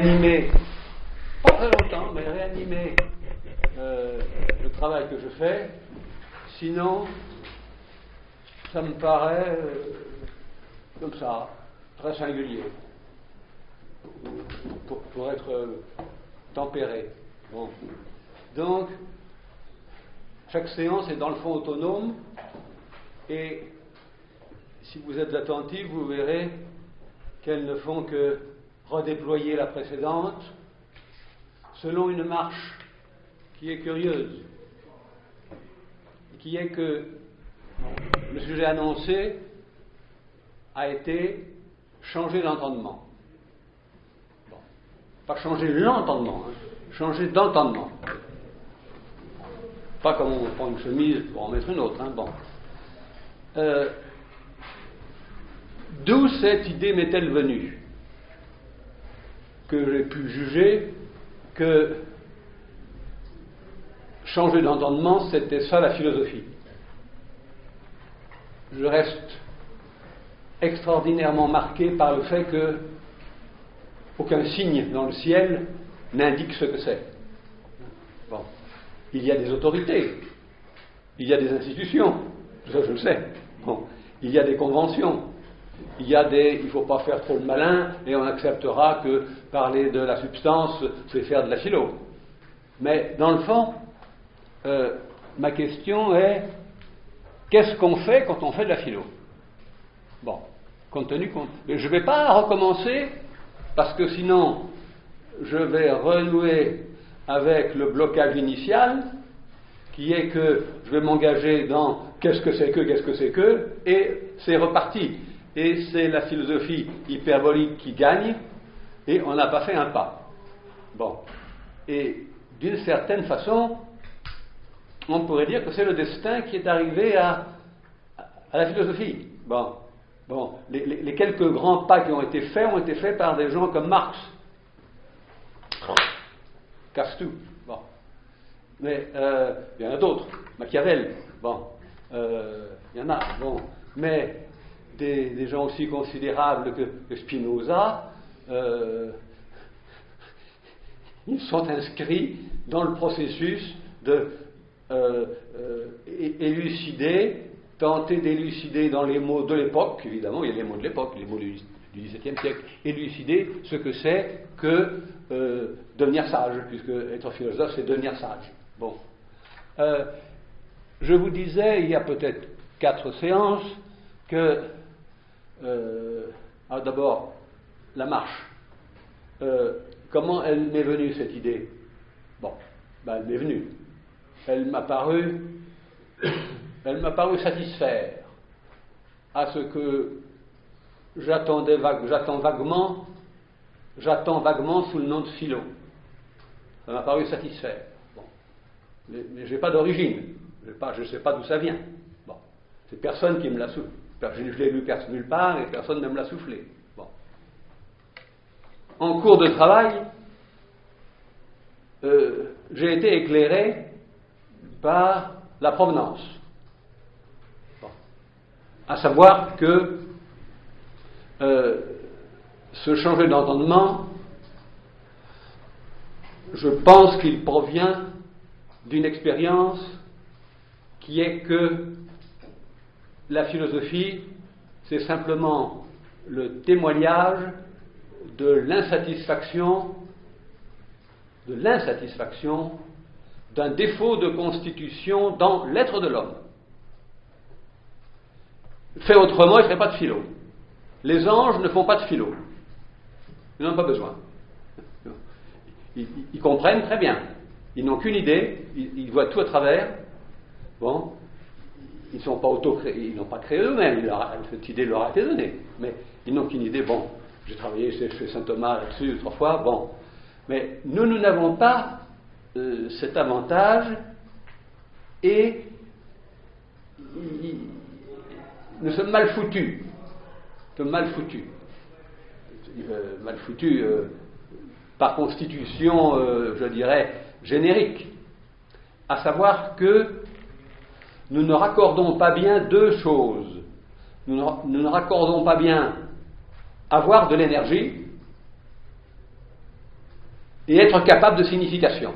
réanimer, pas très longtemps, mais réanimer le travail que je fais, sinon ça me paraît comme ça, très singulier, pour être tempéré. Bon. Donc, chaque séance est dans le fond autonome, et si vous êtes attentif, vous verrez qu'elles ne font que redéployer la précédente selon une marche qui est curieuse, qui est que le sujet annoncé a été changer d'entendement. Bon. Pas changer l'entendement, changer d'entendement. Pas comme on prend une chemise pour en mettre une autre. Bon. D'où cette idée m'est-elle venue? Que j'ai pu juger que changer d'entendement, c'était ça la philosophie. Je reste extraordinairement marqué par le fait que aucun signe dans le ciel n'indique ce que c'est. Bon. Il y a des autorités, il y a des institutions, tout ça je le sais. Bon. Il y a des conventions, il ne faut pas faire trop le malin et on acceptera que parler de la substance, c'est faire de la philo. Mais dans le fond, ma question est, qu'est-ce qu'on fait quand on fait de la philo? Bon, mais je ne vais pas recommencer, parce que sinon, je vais renouer avec le blocage initial, qui est que je vais m'engager dans qu'est-ce que c'est que, et c'est reparti. Et c'est la philosophie hyperbolique qui gagne, et on n'a pas fait un pas. Bon. Et d'une certaine façon, on pourrait dire que c'est le destin qui est arrivé à la philosophie. Bon. Les quelques grands pas qui ont été faits par des gens comme Marx. Casse tout. Bon. Mais il y en a d'autres. Machiavel. Bon. Il y en a. Bon. Mais des gens aussi considérables que Spinoza, ils sont inscrits dans le processus de tenter d'élucider dans les mots de l'époque, évidemment, il y a les mots de l'époque, les mots du XVIIe siècle, élucider ce que c'est que devenir sage, puisque être philosophe, c'est devenir sage. Bon. Je vous disais, il y a peut-être 4 séances, que d'abord, la marche. Comment elle m'est venue, cette idée? Bon, elle m'est venue. Elle m'a paru satisfaire à ce que j'attends vaguement sous le nom de philo. Ça m'a paru satisfaire. Bon. Mais je n'ai pas d'origine. Je ne sais pas d'où ça vient. Bon. C'est personne qui me l'a soufflé. Je l'ai lu nulle part et personne ne me l'a soufflé. Bon. En cours de travail, j'ai été éclairé par la provenance. Bon. À savoir que ce changer d'entendement, je pense qu'il provient d'une expérience qui est que la philosophie, c'est simplement le témoignage de l'insatisfaction d'un défaut de constitution dans l'être de l'homme. Fait autrement, il ne ferait pas de philo. Les anges ne font pas de philo. Ils n'en ont pas besoin. Ils comprennent très bien. Ils n'ont qu'une idée, ils voient tout à travers. Bon. Ils n'ont pas créé eux-mêmes, cette idée leur a été donnée. Mais ils n'ont qu'une idée. Bon, j'ai travaillé chez saint Thomas là-dessus 3 fois. Bon. Mais nous n'avons pas cet avantage et nous sommes mal foutus. Mal foutus par constitution, je dirais, générique. À savoir que nous ne raccordons pas bien 2 choses. Nous ne raccordons pas bien avoir de l'énergie et être capable de signification.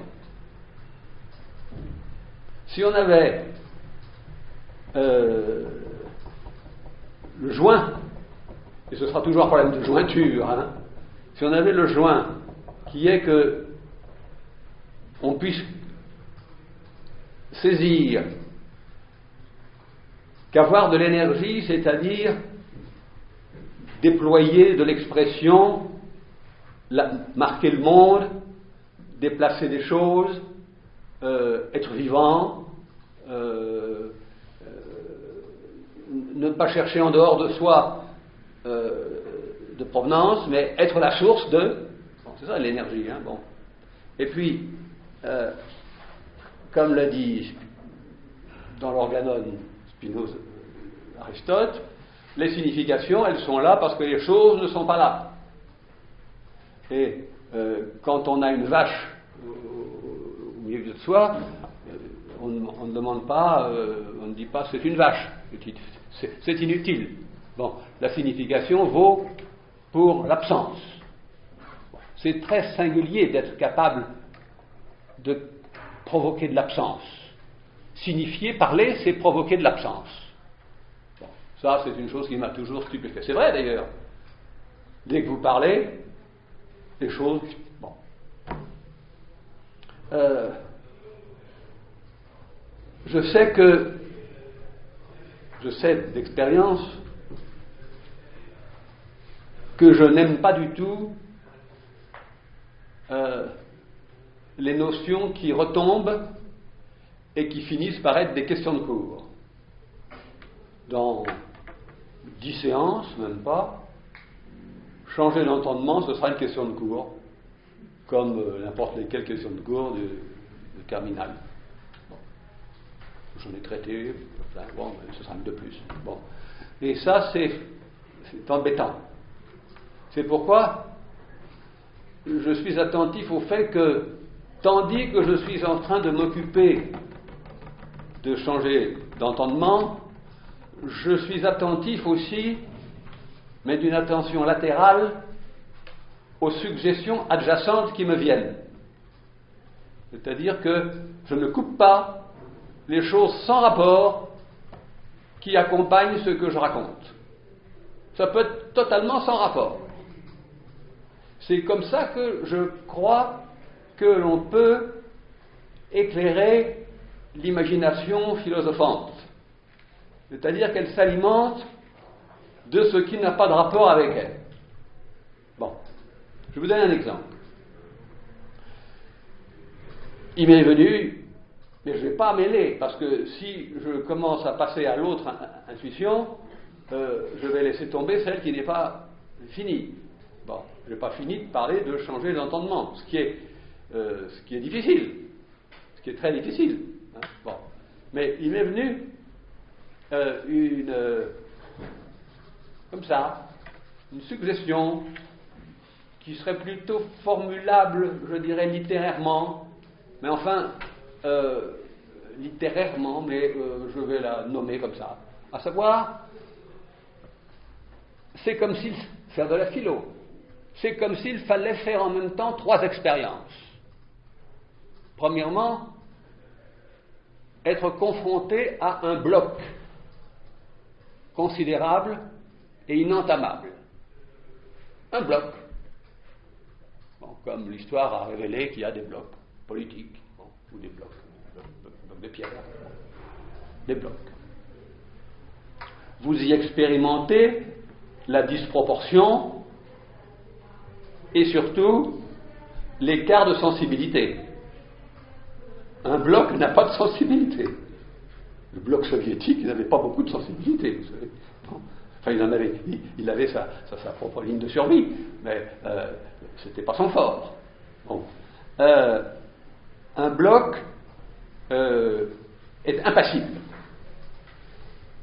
Si on avait le joint, et ce sera toujours un problème de jointure, hein, si on avait le joint qui est que on puisse saisir qu'avoir de l'énergie, c'est-à-dire déployer de l'expression, marquer le monde, déplacer des choses, être vivant, ne pas chercher en dehors de soi de provenance, mais être la source de... Bon, c'est ça l'énergie, hein, bon. Et puis, comme l'a dit dans l'Organon Spinoza, Aristote, les significations, elles sont là parce que les choses ne sont pas là. Et quand on a une vache au milieu de soi, on ne demande pas, on ne dit pas c'est une vache, c'est inutile. Bon, la signification vaut pour l'absence. C'est très singulier d'être capable de provoquer de l'absence. Signifier, parler, c'est provoquer de l'absence. Bon, ça, c'est une chose qui m'a toujours stupéfait. C'est vrai d'ailleurs. Dès que vous parlez, les choses... Bon. Je sais d'expérience que je n'aime pas du tout les notions qui retombent et qui finissent par être des questions de cours. Dans 10 séances, même pas, changer d'entendement, ce sera une question de cours, comme n'importe lesquelles questions de cours de terminale. Bon. J'en ai traité, bon, ce sera une de plus. Bon. Et ça, c'est embêtant. C'est pourquoi je suis attentif au fait que, tandis que je suis en train de m'occuper de changer d'entendement, je suis attentif aussi, mais d'une attention latérale, aux suggestions adjacentes qui me viennent. C'est-à-dire que je ne coupe pas les choses sans rapport qui accompagnent ce que je raconte. Ça peut être totalement sans rapport. C'est comme ça que je crois que l'on peut éclairer l'imagination philosophante. C'est-à-dire qu'elle s'alimente de ce qui n'a pas de rapport avec elle. Bon, je vous donne un exemple. Il m'est venu, mais je ne vais pas mêler, parce que si je commence à passer à l'autre intuition, je vais laisser tomber celle qui n'est pas finie. Bon, je n'ai pas fini de parler de changer d'entendement, ce qui est difficile, ce qui est très difficile. Hein, bon. Mais il m'est venu comme ça, une suggestion qui serait plutôt formulable, je dirais, littérairement, mais enfin, littérairement, mais je vais la nommer comme ça, à savoir, c'est comme s'il faire de la philo. C'est comme s'il fallait faire en même temps 3 expériences. Premièrement, être confronté à un bloc considérable et inentamable. Un bloc. Bon, comme l'histoire a révélé qu'il y a des blocs politiques, bon, ou des blocs de pierre. Des blocs. Vous y expérimentez la disproportion et surtout l'écart de sensibilité. Un bloc n'a pas de sensibilité. Le bloc soviétique, il n'avait pas beaucoup de sensibilité, vous savez. Bon. Enfin, il avait sa propre ligne de survie, mais c'était pas son fort. Bon. Un bloc est impassible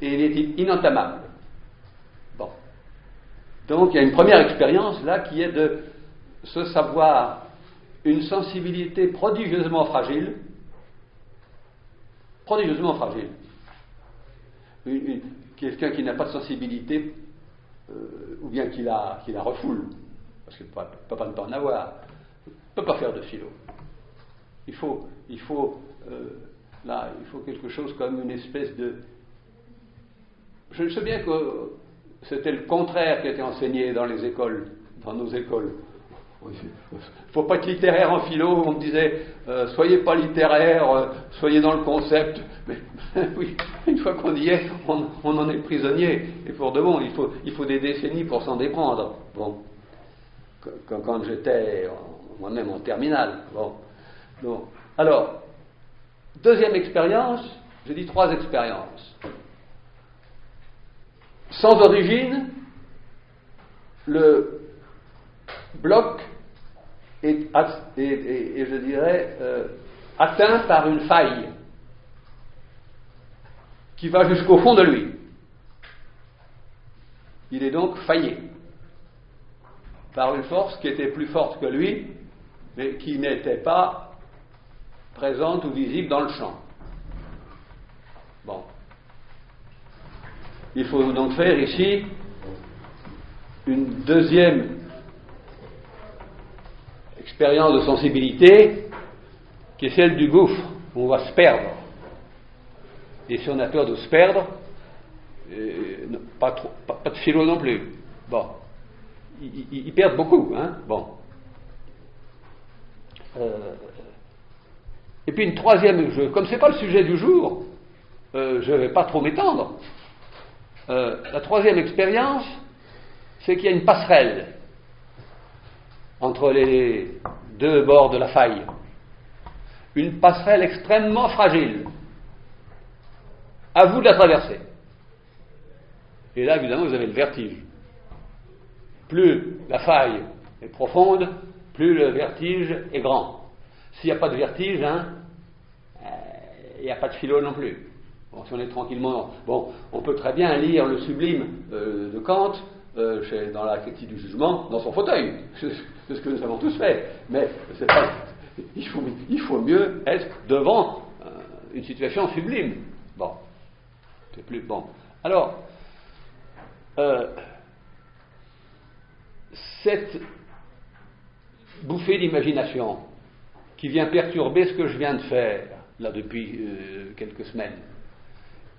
et il est inentamable. Bon. Donc, il y a une première expérience là qui est de se savoir une sensibilité prodigieusement fragile. Quelqu'un qui n'a pas de sensibilité, ou bien qui la refoule, parce qu'il ne peut pas ne pas en avoir, ne peut pas faire de philo. Il faut quelque chose comme une espèce de... Je sais bien que c'était le contraire qui était enseigné dans les écoles, dans nos écoles. Il ne faut pas être littéraire en philo. On me disait, soyez pas littéraire, soyez dans le concept. Mais oui, une fois qu'on y est, on en est prisonnier. Et pour de bon, il faut des décennies pour s'en déprendre. Bon, quand j'étais moi-même en terminale. Bon. Alors, deuxième expérience, j'ai dit 3 expériences. Sans origine, le bloc est je dirais, atteint par une faille qui va jusqu'au fond de lui. Il est donc faillé par une force qui était plus forte que lui, mais qui n'était pas présente ou visible dans le champ. Bon. Il faut donc faire ici une deuxième expérience de sensibilité qui est celle du gouffre, où on va se perdre. Et si on a peur de se perdre, pas de philo non plus. Bon. Ils perdent beaucoup, hein. Bon. Et puis une troisième, comme ce n'est pas le sujet du jour, je ne vais pas trop m'étendre. La troisième expérience, c'est qu'il y a une passerelle entre les 2 bords de la faille. Une passerelle extrêmement fragile. À vous de la traverser. Et là, évidemment, vous avez le vertige. Plus la faille est profonde, plus le vertige est grand. S'il n'y a pas de vertige, il n'y a pas de philo non plus. Bon, si on est tranquillement... Bon, on peut très bien lire le sublime de Kant dans la critique du jugement, dans son fauteuil. C'est ce que nous avons tous fait. Mais c'est pas, il faut mieux être devant une situation sublime. Bon. C'est plus bon. Alors, cette bouffée d'imagination qui vient perturber ce que je viens de faire, là, depuis quelques semaines,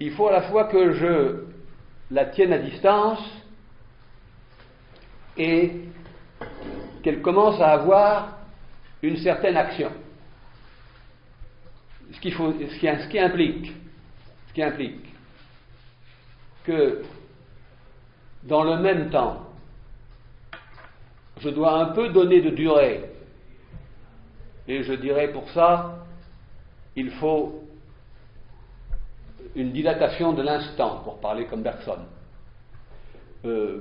il faut à la fois que je la tienne à distance et qu'elle commence à avoir une certaine action. Ce qui implique que dans le même temps, je dois un peu donner de durée. Et je dirais pour ça, il faut une dilatation de l'instant, pour parler comme Bergson,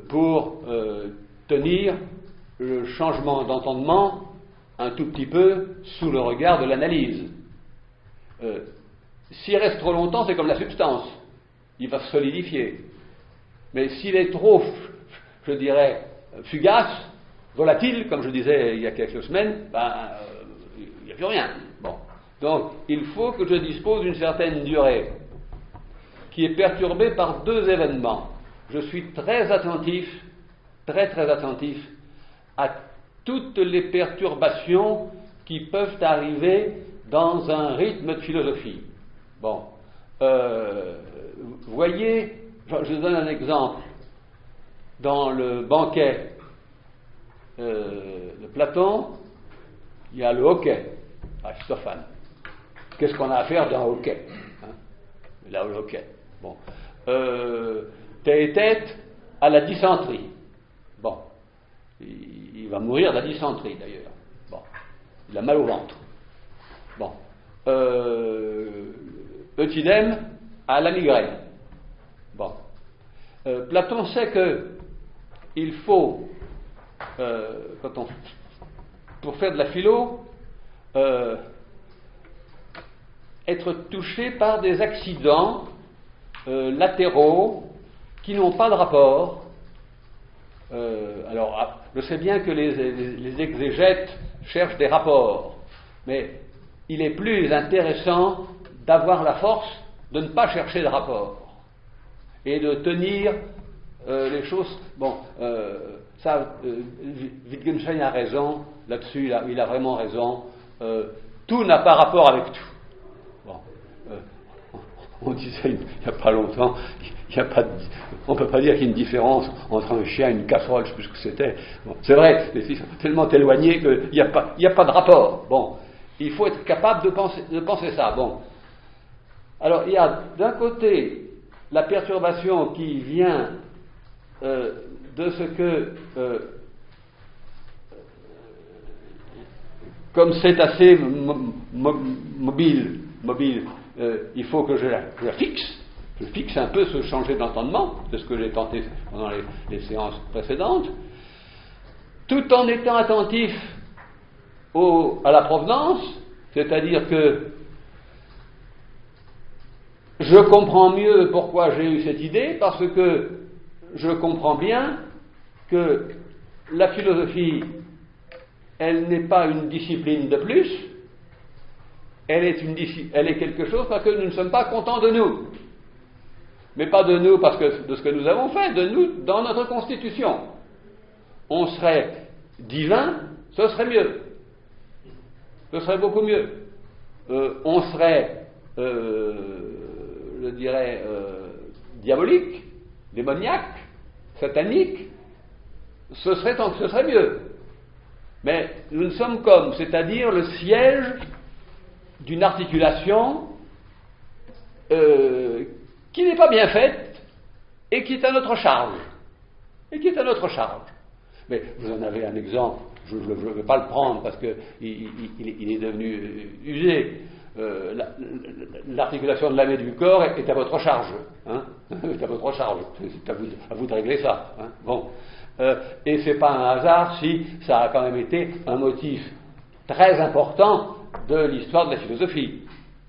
pour tenir le changement d'entendement un tout petit peu sous le regard de l'analyse. S'il reste trop longtemps, c'est comme la substance, il va se solidifier. Mais s'il est trop, je dirais, fugace, volatile, comme je disais il y a quelques semaines, il n'y a plus rien. Bon. Donc, il faut que je dispose d'une certaine durée qui est perturbée par 2 événements. Je suis très attentif à toutes les perturbations qui peuvent arriver dans un rythme de philosophie. Bon. Vous voyez, je donne un exemple. Dans le banquet de Platon, il y a le hoquet, Aristophane. Qu'est-ce qu'on a à faire d'un hoquet, là, le hoquet. Bon. Théétète à la dysenterie. Bon. Il va mourir de la dysenterie, d'ailleurs. Bon. Il a mal au ventre. Bon. Euthydème à la migraine. Bon. Platon sait que il faut, pour faire de la philo, être touché par des accidents latéraux qui n'ont pas de rapport. Alors, je sais bien que les exégètes cherchent des rapports, mais il est plus intéressant d'avoir la force de ne pas chercher de rapport et de tenir les choses. Bon, ça, Wittgenstein a raison. là-dessus, il a vraiment raison. Tout n'a pas rapport avec tout. Bon, on disait il n'y a pas longtemps, on ne peut pas dire qu'il y a une différence entre un chien et une casserole, je ne sais plus ce que c'était. Bon, c'est vrai, ils sont tellement éloignés qu'il n'y a pas de rapport. Bon, il faut être capable de penser ça. Bon, alors il y a d'un côté la perturbation qui vient de ce que, comme c'est assez mobile, il faut que je la fixe. Je fixe un peu ce changer d'entendement, c'est ce que j'ai tenté pendant les séances précédentes, tout en étant attentif à la provenance, c'est-à-dire que je comprends mieux pourquoi j'ai eu cette idée, parce que je comprends bien que la philosophie, elle n'est pas une discipline de plus, elle est quelque chose parce que nous ne sommes pas contents de nous. Mais pas de nous parce que de ce que nous avons fait, de nous dans notre constitution. On serait divin, ce serait mieux. Ce serait beaucoup mieux. On serait, je dirais, diabolique, démoniaque, satanique, ce serait mieux. Mais nous ne sommes comme, c'est-à-dire le siège d'une articulation qui n'est pas bien faite et qui est à notre charge. Mais vous en avez un exemple, je ne vais pas le prendre parce qu'il est devenu usé. L'articulation de l'âme et du corps est à votre charge. Hein, est à votre charge. C'est à vous de régler ça. Hein. Bon. Et c'est pas un hasard si ça a quand même été un motif très important de l'histoire de la philosophie.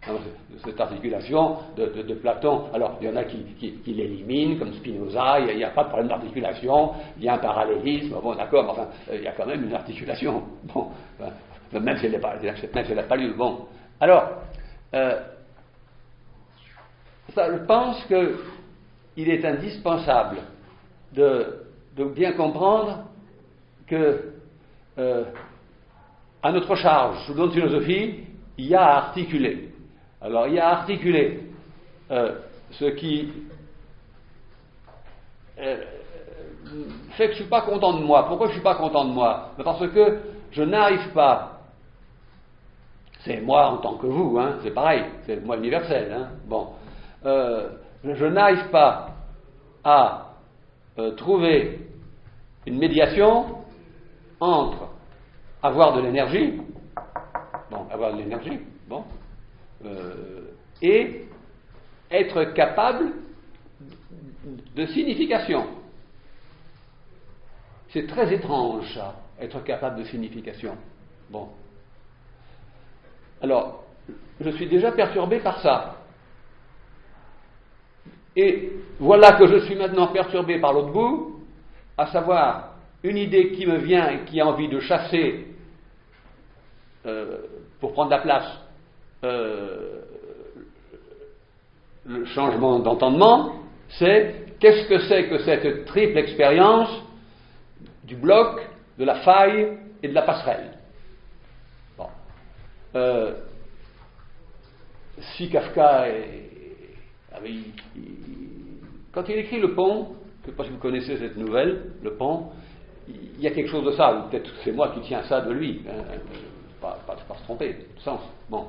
Alors, cette articulation de Platon, alors il y en a qui l'éliminent, comme Spinoza, il n'y a pas de problème d'articulation, il y a un parallélisme, bon d'accord, mais enfin, il y a quand même une articulation, bon, même si elle n'est pas lu, bon. Alors, ça, je pense qu'il est indispensable de bien comprendre que, à notre charge, sous notre philosophie, il y a à articuler. Alors, il y a à articuler ce qui fait que je ne suis pas content de moi. Pourquoi je ne suis pas content de moi? Parce que je n'arrive pas, c'est moi en tant que vous, hein, c'est pareil, c'est moi universel, hein, bon, je n'arrive pas à trouver une médiation entre avoir de l'énergie, et être capable de signification. C'est très étrange, ça, être capable de signification. Bon. Alors, je suis déjà perturbé par ça. Et voilà que je suis maintenant perturbé par l'autre bout, à savoir une idée qui me vient et qui a envie de chasser, pour prendre la place, le changement d'entendement, c'est qu'est-ce que c'est que cette triple expérience du bloc, de la faille et de la passerelle. Bon. Si Kafka quand il écrit Le Pont, je ne sais pas si vous connaissez cette nouvelle, Le Pont, il y a quelque chose de ça, ou peut-être c'est moi qui tiens ça de lui, hein, pas se tromper, de tout sens. Bon.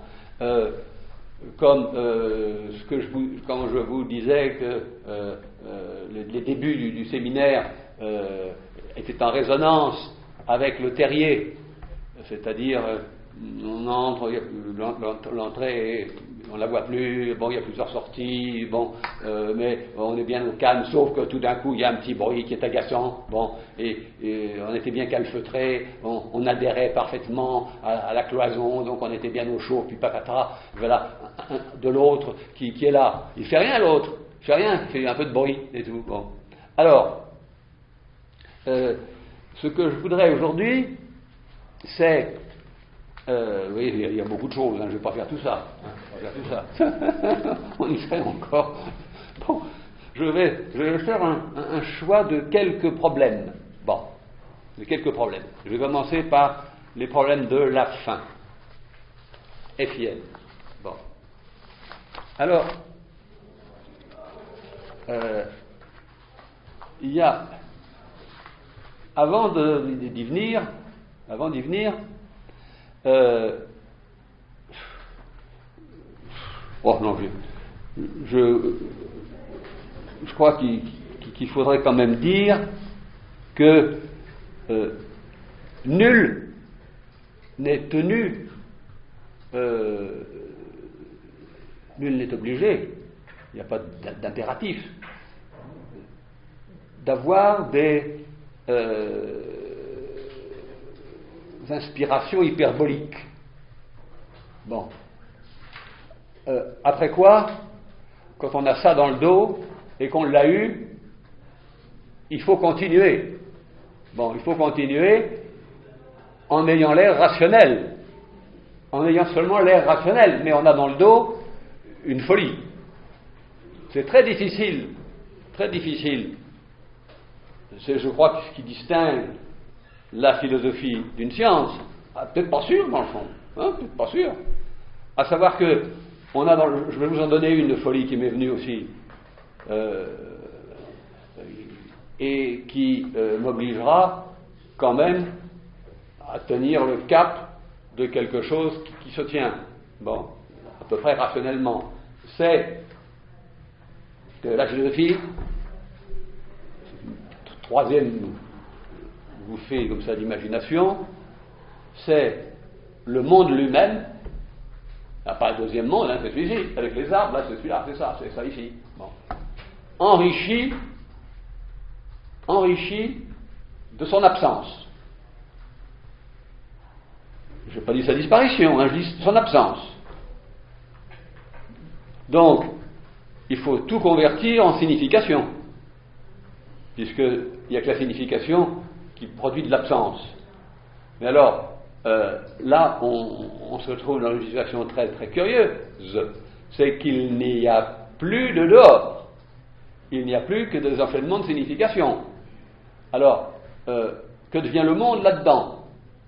Comme quand je vous disais que les débuts du séminaire étaient en résonance avec le terrier, c'est-à-dire on entre, l'entrée, on ne la voit plus, bon, il y a plusieurs sorties, bon, mais on est bien au calme, sauf que tout d'un coup, il y a un petit bruit qui est agaçant, bon, et on était bien calfeutré, on adhérait parfaitement à la cloison, donc on était bien au chaud, puis patata, voilà, de l'autre qui est là. Il ne fait rien, l'autre, il fait rien, il fait un peu de bruit et tout, bon. Alors, ce que je voudrais aujourd'hui, c'est oui, il y a beaucoup de choses, hein, je ne vais pas faire tout ça. On y serait encore. Bon, je vais faire un choix de quelques problèmes. Bon, de quelques problèmes. Je vais commencer par les problèmes de la fin. FIN. Bon. Alors, il y a, avant d'y venir, oh non, je crois qu'il faudrait quand même dire que nul n'est tenu, nul n'est obligé, il n'y a pas d'impératif, d'avoir des inspirations hyperboliques. Bon. Après quoi, quand on a ça dans le dos et qu'on l'a eu, il faut continuer. Bon, il faut continuer en ayant l'air rationnel, en ayant seulement l'air rationnel, mais on a dans le dos une folie. C'est très difficile, très difficile. C'est, je crois, ce qui distingue la philosophie d'une science. Ah, peut-être pas sûr, dans le fond, hein, peut-être pas sûr. À savoir que on a je vais vous en donner une folie qui m'est venue aussi, et qui m'obligera quand même à tenir le cap de quelque chose qui se tient, bon, à peu près rationnellement. C'est que la philosophie, troisième bouffée comme ça d'imagination, c'est le monde lui-même. Il n'y a pas un deuxième monde, hein, c'est celui-ci, avec les arbres, là c'est celui-là, c'est ça ici. Bon. Enrichi de son absence. Je n'ai pas dit sa disparition, hein, je dis son absence. Donc, il faut tout convertir en signification, puisqu'il n'y a que la signification qui produit de l'absence. Mais alors, là, on se trouve dans une situation très très curieuse, c'est qu'il n'y a plus de dehors, il n'y a plus que des enchaînements de signification. Alors, que devient le monde là-dedans?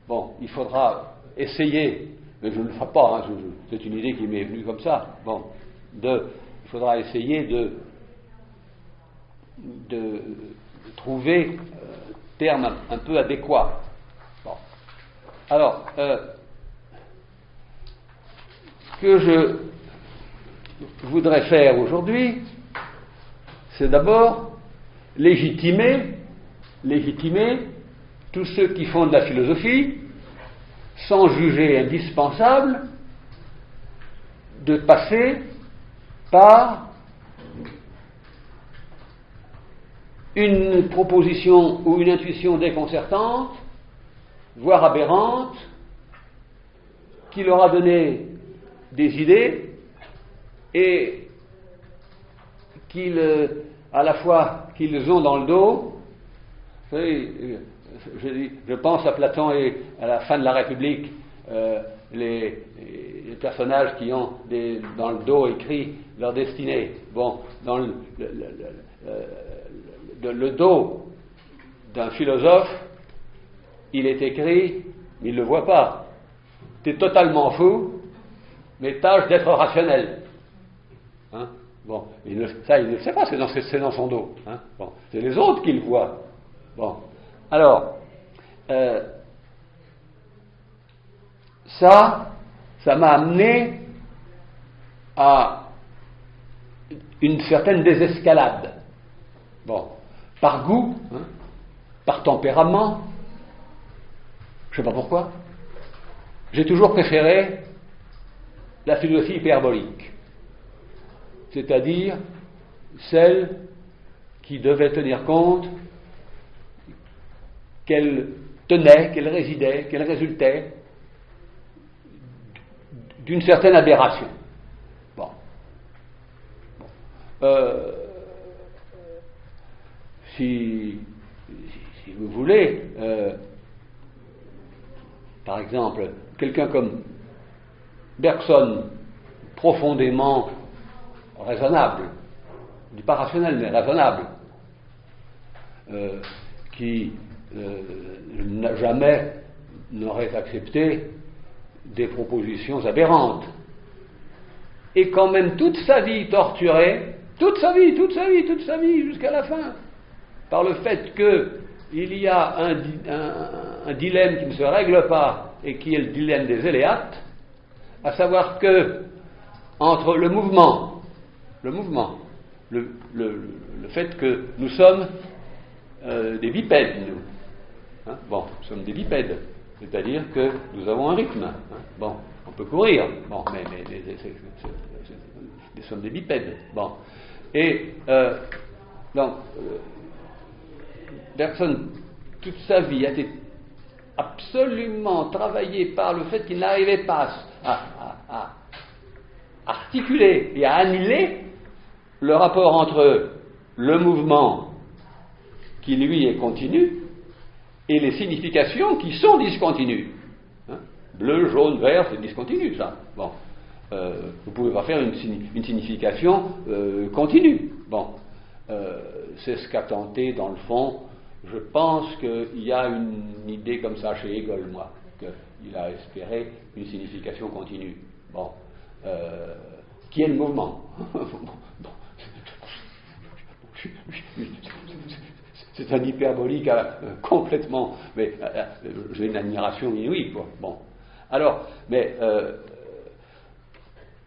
Bon, il faudra essayer, mais je ne le ferai pas, hein, c'est une idée qui m'est venue comme ça, bon, il faudra essayer de trouver terme un peu adéquat. Bon. Alors, ce que je voudrais faire aujourd'hui, c'est d'abord légitimer tous ceux qui font de la philosophie sans juger indispensable de passer par une proposition ou une intuition déconcertante, voire aberrante, qui leur a donné des idées et à la fois qu'ils ont dans le dos. Vous savez, je pense à Platon et à la fin de la République, les personnages qui ont dans le dos écrit leur destinée. Bon, dans le dos d'un philosophe, il est écrit, il ne le voit pas. Tu es totalement fou, mais tâche d'être rationnel. Hein? Bon, il ne le sait pas, c'est dans son dos. Hein? Bon, c'est les autres qui le voient. Bon, alors, ça m'a amené à une certaine désescalade. Bon, par goût, hein, par tempérament, je ne sais pas pourquoi, j'ai toujours préféré la philosophie hyperbolique, c'est-à-dire celle qui devait tenir compte qu'elle tenait, qu'elle résidait, qu'elle résultait d'une certaine aberration. Bon. Si vous voulez, par exemple, quelqu'un comme Bergson, profondément raisonnable, je ne dis pas rationnel, mais raisonnable, qui n'a jamais n'aurait accepté des propositions aberrantes. Et quand même toute sa vie torturée, toute sa vie, jusqu'à la fin, par le fait qu'il y a un dilemme qui ne se règle pas et qui est le dilemme des éléates, à savoir que entre le mouvement, le fait que nous sommes des bipèdes, nous. Bon, nous sommes des bipèdes, c'est-à-dire que nous avons un rythme. Bon, on peut courir, bon, mais nous sommes des bipèdes. Bon, et donc, Bergson, toute sa vie, a été absolument travaillé par le fait qu'il n'arrivait pas à articuler et à annuler le rapport entre le mouvement qui lui est continu et les significations qui sont discontinues. Bleu, jaune, vert, c'est discontinu, ça. Bon, vous ne pouvez pas faire une signification continue. Bon, c'est ce qu'a tenté, dans le fond. Je pense qu'il y a une idée comme ça chez Hegel, moi, qu'il a espéré une signification continue. Bon, qui est le mouvement. C'est un hyperbolique complètement, mais j'ai une admiration inouïe, quoi. Bon, alors, mais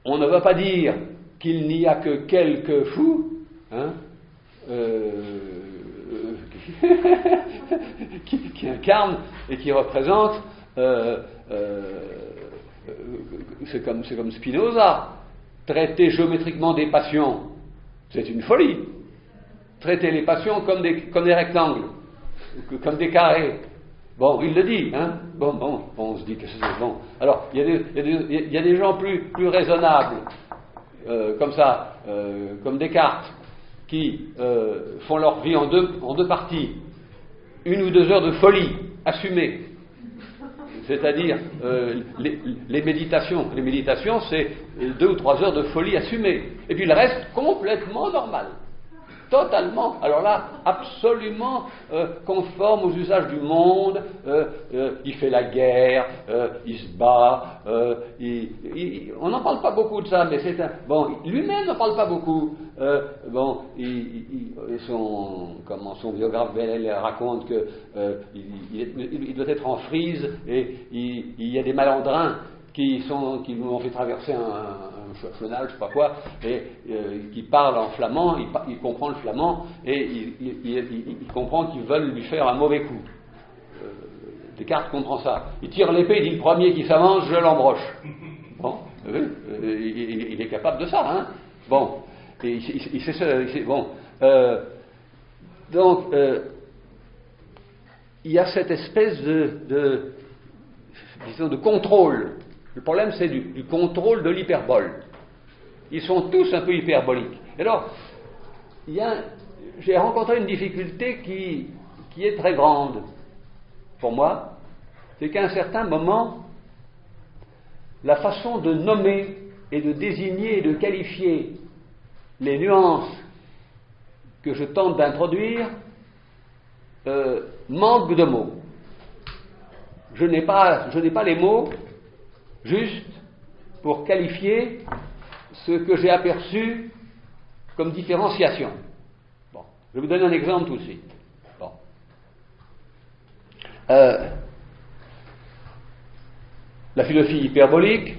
on ne va pas dire qu'il n'y a que quelques fous, qui incarnent et qui représentent. C'est comme Spinoza. Traiter géométriquement des passions, c'est une folie. Traiter les passions comme des rectangles, comme des carrés. Bon, il le dit, hein. Bon, on se dit que c'est bon. Alors, il y a des gens plus raisonnables, comme ça, comme Descartes, qui font leur vie en deux parties. 1 ou 2 heures de folie assumée. C'est-à-dire, les méditations. Les méditations, c'est 2 ou 3 heures de folie assumée. Et puis le reste, complètement normal. Totalement, alors là, absolument conforme aux usages du monde. Il fait la guerre, il se bat. On n'en parle pas beaucoup de ça, mais c'est un. Bon, lui-même n'en parle pas beaucoup. Son biographe Bellel raconte que il doit être en frise et il y a des malandrins qui lui ont fait traverser un chenal, je sais pas quoi, et qui parle en flamand, il comprend le flamand, et il comprend qu'ils veulent lui faire un mauvais coup. Descartes comprend ça. Il tire l'épée, il dit le premier qui s'avance, je l'embroche. Bon, il est capable de ça, hein. Bon, et il sait ça, bon. Donc, il y a cette espèce de contrôle. Le problème, c'est du contrôle de l'hyperbole. Ils sont tous un peu hyperboliques. Alors, j'ai rencontré une difficulté qui est très grande pour moi, c'est qu'à un certain moment, la façon de nommer et de désigner et de qualifier les nuances que je tente d'introduire manque de mots. Je n'ai pas les mots juste pour qualifier ce que j'ai aperçu comme différenciation. Bon, je vais vous donner un exemple tout de suite. Bon. La philosophie hyperbolique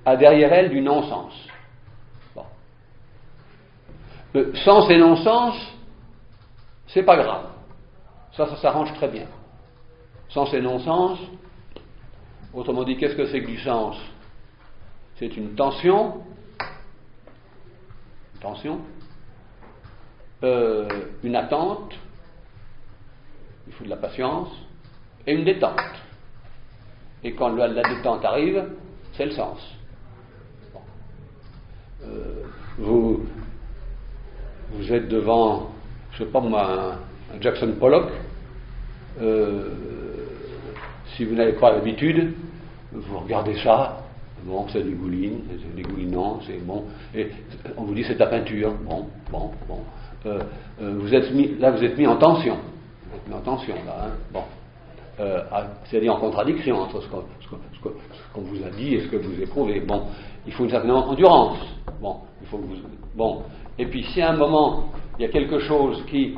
a derrière elle du non-sens. Bon. Sens et non-sens, c'est pas grave. Ça s'arrange très bien. Sens et non-sens, autrement dit, qu'est-ce que c'est que du sens? C'est une tension, une attente, il faut de la patience, et une détente. Et quand la détente arrive, c'est le sens. Bon. Vous êtes devant, je ne sais pas moi, un Jackson Pollock. Si vous n'avez pas l'habitude, vous regardez ça. Bon, ça dégouline, c'est dégoulinant, c'est bon. Et on vous dit c'est ta peinture. Bon. Vous êtes mis en tension. Vous êtes mis en tension là. Hein, bon. c'est-à-dire en contradiction entre ce qu'on vous a dit et ce que vous éprouvez. Bon, il faut une certaine endurance. Bon, il faut que vous... Bon, et puis si à un moment, il y a quelque chose qui...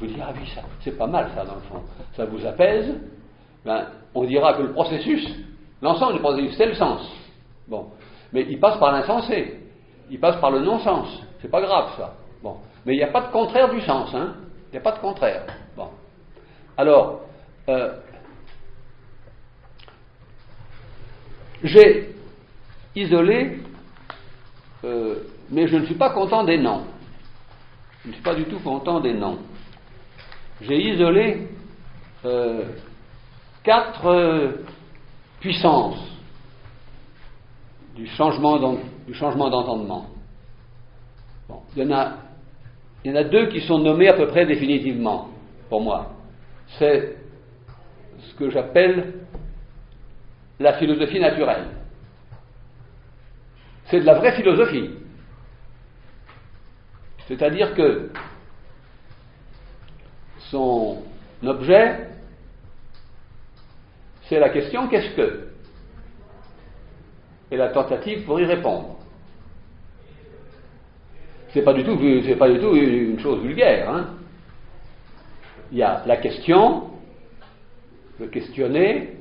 Vous dites, ah oui, ça, c'est pas mal ça dans le fond, ça vous apaise, ben, on dira que le processus, l'ensemble du processus, c'est le sens. Bon, mais il passe par l'insensé, il passe par le non-sens, c'est pas grave ça. Bon, mais il n'y a pas de contraire du sens, hein, il n'y a pas de contraire. Bon, alors, j'ai isolé, mais je ne suis pas content des noms. Je ne suis pas du tout content des noms. J'ai isolé 4 puissances du changement d'entendement. Bon, il y en a 2 qui sont nommées à peu près définitivement, pour moi. C'est ce que j'appelle la philosophie naturelle. C'est de la vraie philosophie. C'est-à-dire que son objet, c'est la question qu'est-ce que, et la tentative pour y répondre. C'est pas du tout une chose vulgaire, hein. Il y a la question, le questionner,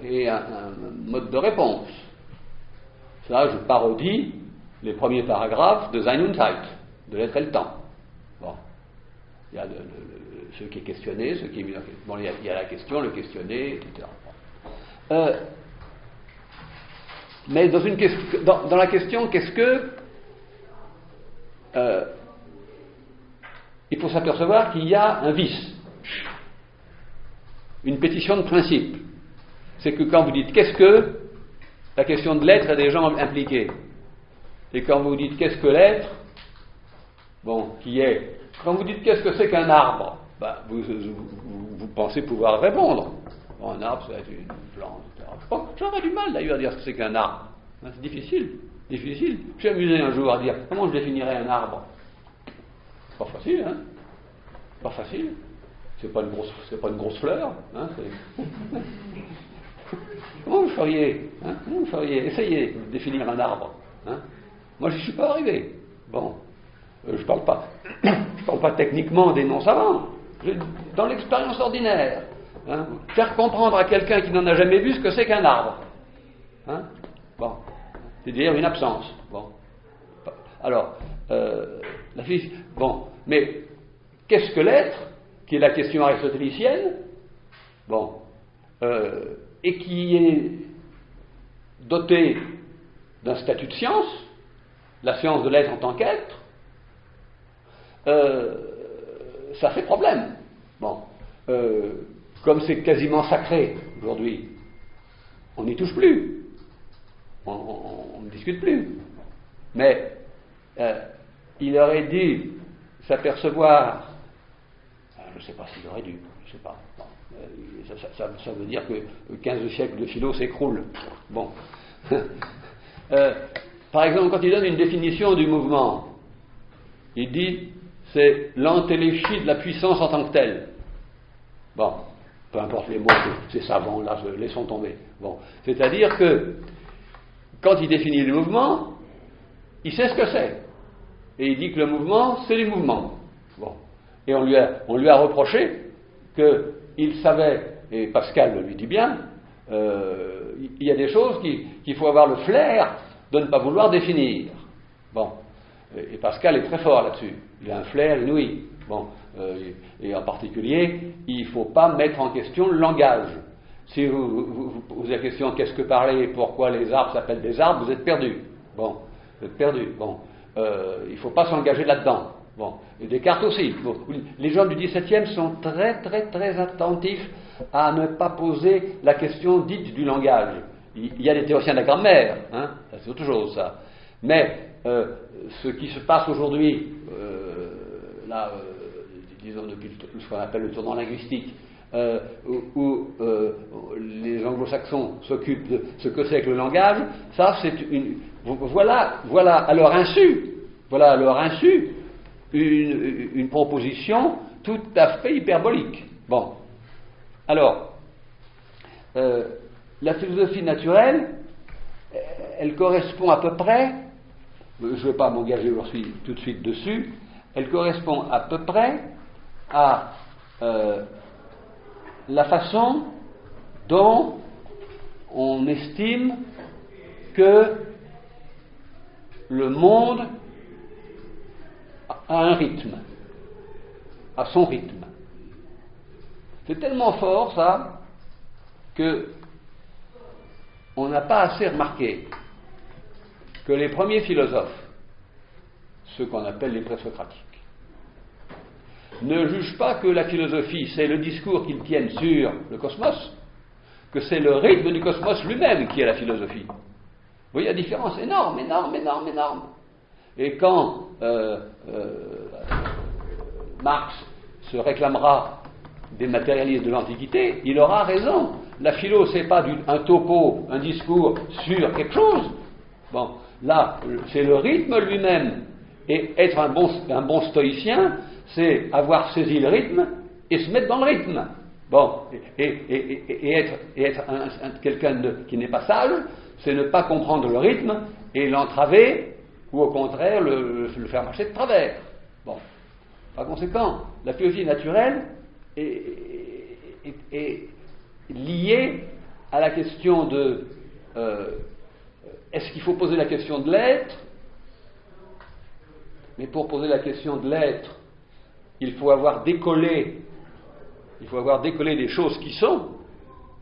et un mode de réponse. Ça, je parodie les premiers paragraphes de Sein und Zeit, de l'être et le temps. Bon. Il y a ce qui est questionné, ce qui est mis en question. Bon, il y a la question, le questionner, etc. Mais dans la question, qu'est-ce que... il faut s'apercevoir qu'il y a un vice, une pétition de principe. C'est que quand vous dites qu'est-ce que, la question de l'être a des gens impliqués. Et quand vous dites qu'est-ce que l'être, bon, qui est, quand vous dites qu'est-ce que c'est qu'un arbre, ben, vous pensez pouvoir répondre. Bon, un arbre, c'est une plante, etc. Bon, j'aurais du mal d'ailleurs à dire ce que c'est qu'un arbre. Ben, c'est difficile. Je suis amusé un jour à dire comment je définirais un arbre. C'est pas facile, hein. Pas facile. C'est pas une grosse fleur, hein. Comment vous feriez, hein? Comment vous feriez? Essayez de définir un arbre, hein. Moi, je n'y suis pas arrivé. Bon, je parle pas techniquement des non-savants. Dans l'expérience ordinaire, hein, faire comprendre à quelqu'un qui n'en a jamais vu ce que c'est qu'un arbre, hein. Bon, c'est-à-dire une absence. Bon, alors, la physique. Bon, mais qu'est-ce que l'être, qui est la question aristotélicienne, bon, et qui est doté d'un statut de science, la science de l'être en tant qu'être, ça fait problème. Bon, comme c'est quasiment sacré aujourd'hui, on n'y touche plus, on ne discute plus. Mais il aurait dû s'apercevoir, je ne sais pas s'il aurait dû, je ne sais pas. Bon, ça veut dire que 15 siècles de philo s'écroulent. Bon. Par exemple, quand il donne une définition du mouvement, il dit c'est l'entéléchie de la puissance en tant que telle. Bon, peu importe les mots, c'est savant, là, laissons tomber. Bon, c'est-à-dire que quand il définit le mouvement, il sait ce que c'est. Et il dit que le mouvement, c'est du mouvement. Bon. Et on lui a reproché qu'il savait, et Pascal le lui dit bien, il y a des choses qu'il faut avoir le flair de ne pas vouloir définir. Bon. Et Pascal est très fort là-dessus. Il a un flair inouï. Bon. Et en particulier, il ne faut pas mettre en question le langage. Si vous posez la question qu'est-ce que parler et pourquoi les arbres s'appellent des arbres, vous êtes perdu. Bon. Vous êtes perdu. Bon. Il ne faut pas s'engager là-dedans. Bon. Et Descartes aussi. Bon. Les gens du XVIIe sont très très très attentifs à ne pas poser la question dite du langage. Il y a des théoriciens de la grammaire, hein, c'est autre chose ça. Mais ce qui se passe aujourd'hui, disons depuis ce qu'on appelle le tournant linguistique, où les anglo-saxons s'occupent de ce que c'est que le langage, ça c'est voilà à leur insu, une proposition tout à fait hyperbolique. Bon. Alors, la philosophie naturelle, elle correspond à peu près, je ne vais pas m'engager aujourd'hui tout de suite dessus, elle correspond à peu près à la façon dont on estime que le monde a un rythme, a son rythme. C'est tellement fort ça que on n'a pas assez remarqué que les premiers philosophes, ceux qu'on appelle les présocratiques, ne jugent pas que la philosophie c'est le discours qu'ils tiennent sur le cosmos, que c'est le rythme du cosmos lui-même qui est la philosophie. Vous voyez la différence énorme, énorme, énorme, énorme. Et quand Marx se réclamera des matérialistes de l'Antiquité, il aura raison. La philo, c'est pas un topo, un discours sur quelque chose. Bon, là, c'est le rythme lui-même. Et être un bon stoïcien, c'est avoir saisi le rythme et se mettre dans le rythme. Bon, et être quelqu'un qui n'est pas sage, c'est ne pas comprendre le rythme et l'entraver, ou au contraire le faire marcher de travers. Bon, par conséquent, la philosophie naturelle est liée à la question de est-ce qu'il faut poser la question de l'être? Mais pour poser la question de l'être, il faut avoir décollé des choses qui sont.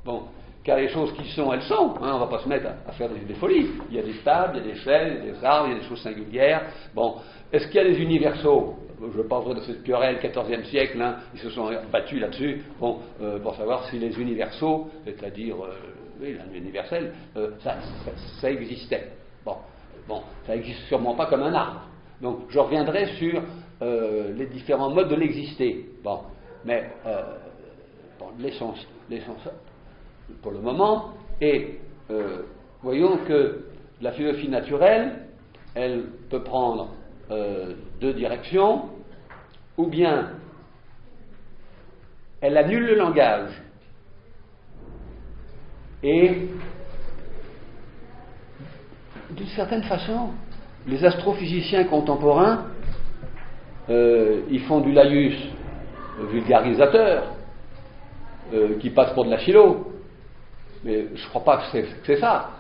Bon, car les choses qui sont, elles sont. Hein, on ne va pas se mettre à faire des folies. Il y a des tables, il y a des chaises, il y a des arbres, il y a des choses singulières. Bon, est-ce qu'il y a des universaux? Je ne parlerai de cette querelle, 14e siècle, hein, ils se sont battus là-dessus, bon, pour savoir si les universaux, c'est-à-dire l'universel, ça existait. Bon, ça n'existe sûrement pas comme un arbre. Donc, je reviendrai sur les différents modes de l'exister. Bon, mais l'essence, pour le moment, et voyons que la philosophie naturelle, elle peut prendre deux directions, ou bien elle annule le langage, et d'une certaine façon, les astrophysiciens contemporains, ils font du laïus vulgarisateur, qui passe pour de la philo, mais je ne crois pas que c'est ça.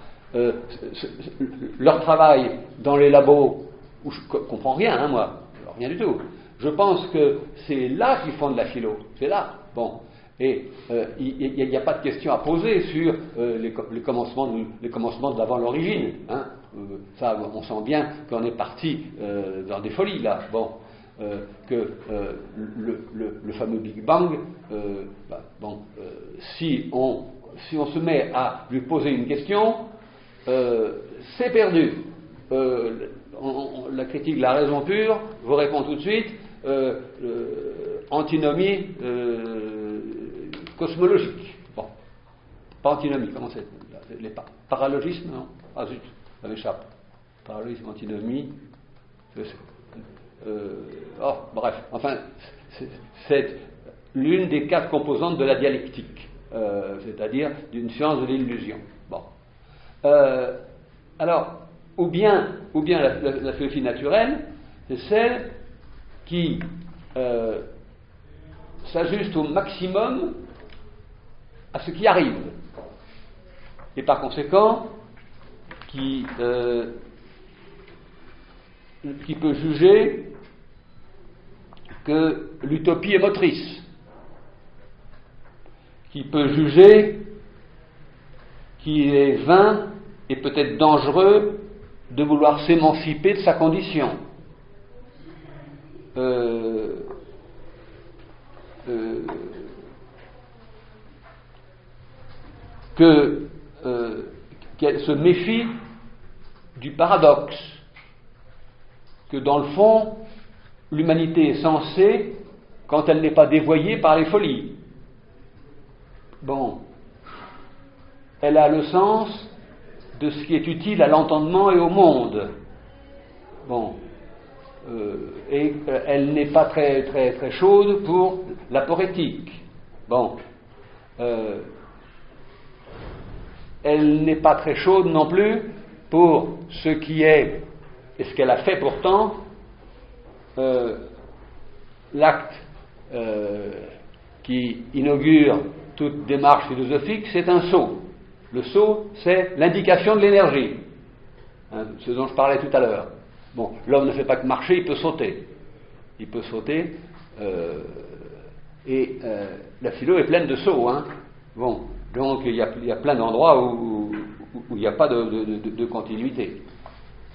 Leur travail dans les labos, où je ne comprends rien, hein, moi, rien du tout. Je pense que c'est là qu'ils font de la philo, c'est là. Bon, et il n'y a pas de question à poser sur les commencements de l'avant l'origine. Hein. Ça, on sent bien qu'on est parti dans des folies là. Bon, que le fameux Big Bang, si on se met à lui poser une question, c'est perdu. La critique de la raison pure vous répond tout de suite antinomie cosmologique. Bon, pas antinomie, comment c'est? Les paralogismes, non? Ah zut, ça m'échappe. Paralogisme, antinomie. Bref, enfin, c'est l'une des 4 composantes de la dialectique, c'est-à-dire d'une science de l'illusion. Bon. Alors, ou bien la philosophie naturelle, c'est celle qui s'ajuste au maximum à ce qui arrive, et par conséquent, qui peut juger que l'utopie est motrice, qui peut juger qu'il est vain et peut-être dangereux de vouloir s'émanciper de sa condition, qu'elle se méfie du paradoxe, que dans le fond, l'humanité est censée, quand elle n'est pas dévoyée par les folies, bon, elle a le sens de ce qui est utile à l'entendement et au monde. Bon, et elle n'est pas très chaude pour la poétique. Bon. Elle n'est pas très chaude non plus pour ce qui est, et ce qu'elle a fait pourtant, l'acte qui inaugure toute démarche philosophique, c'est un saut. Le saut, c'est l'indication de l'énergie, hein, ce dont je parlais tout à l'heure. Bon, l'homme ne fait pas que marcher, il peut sauter. Il peut sauter, et la philo est pleine de sauts, hein. Bon, donc il y a plein d'endroits où il n'y a pas de continuité.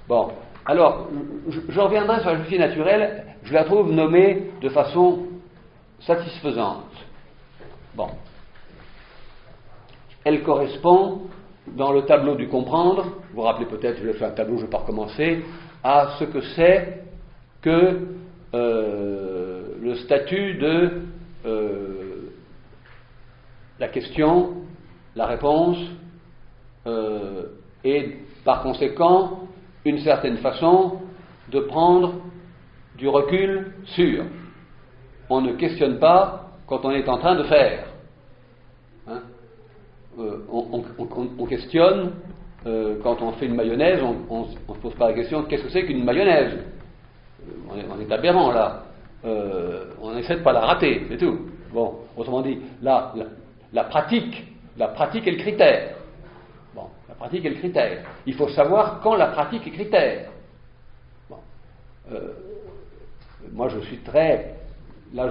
Bon, alors, je reviendrai sur la philosophie naturelle, je la trouve nommée de façon satisfaisante. Bon. Elle correspond, dans le tableau du comprendre, vous vous rappelez peut-être, je vais faire un tableau, je ne vais pas recommencer, à ce que c'est que le statut de la question, la réponse, et par conséquent une certaine façon de prendre du recul sur. On ne questionne pas quand on est en train de faire. Hein? On questionne quand on fait une mayonnaise, on ne se pose pas la question qu'est-ce que c'est qu'une mayonnaise. On est aberrant là. On essaie de ne pas la rater, c'est tout. Bon, autrement dit, là, la pratique est le critère. Bon, la pratique est le critère. Il faut savoir quand la pratique est critère. Bon. Moi, je suis très... Là,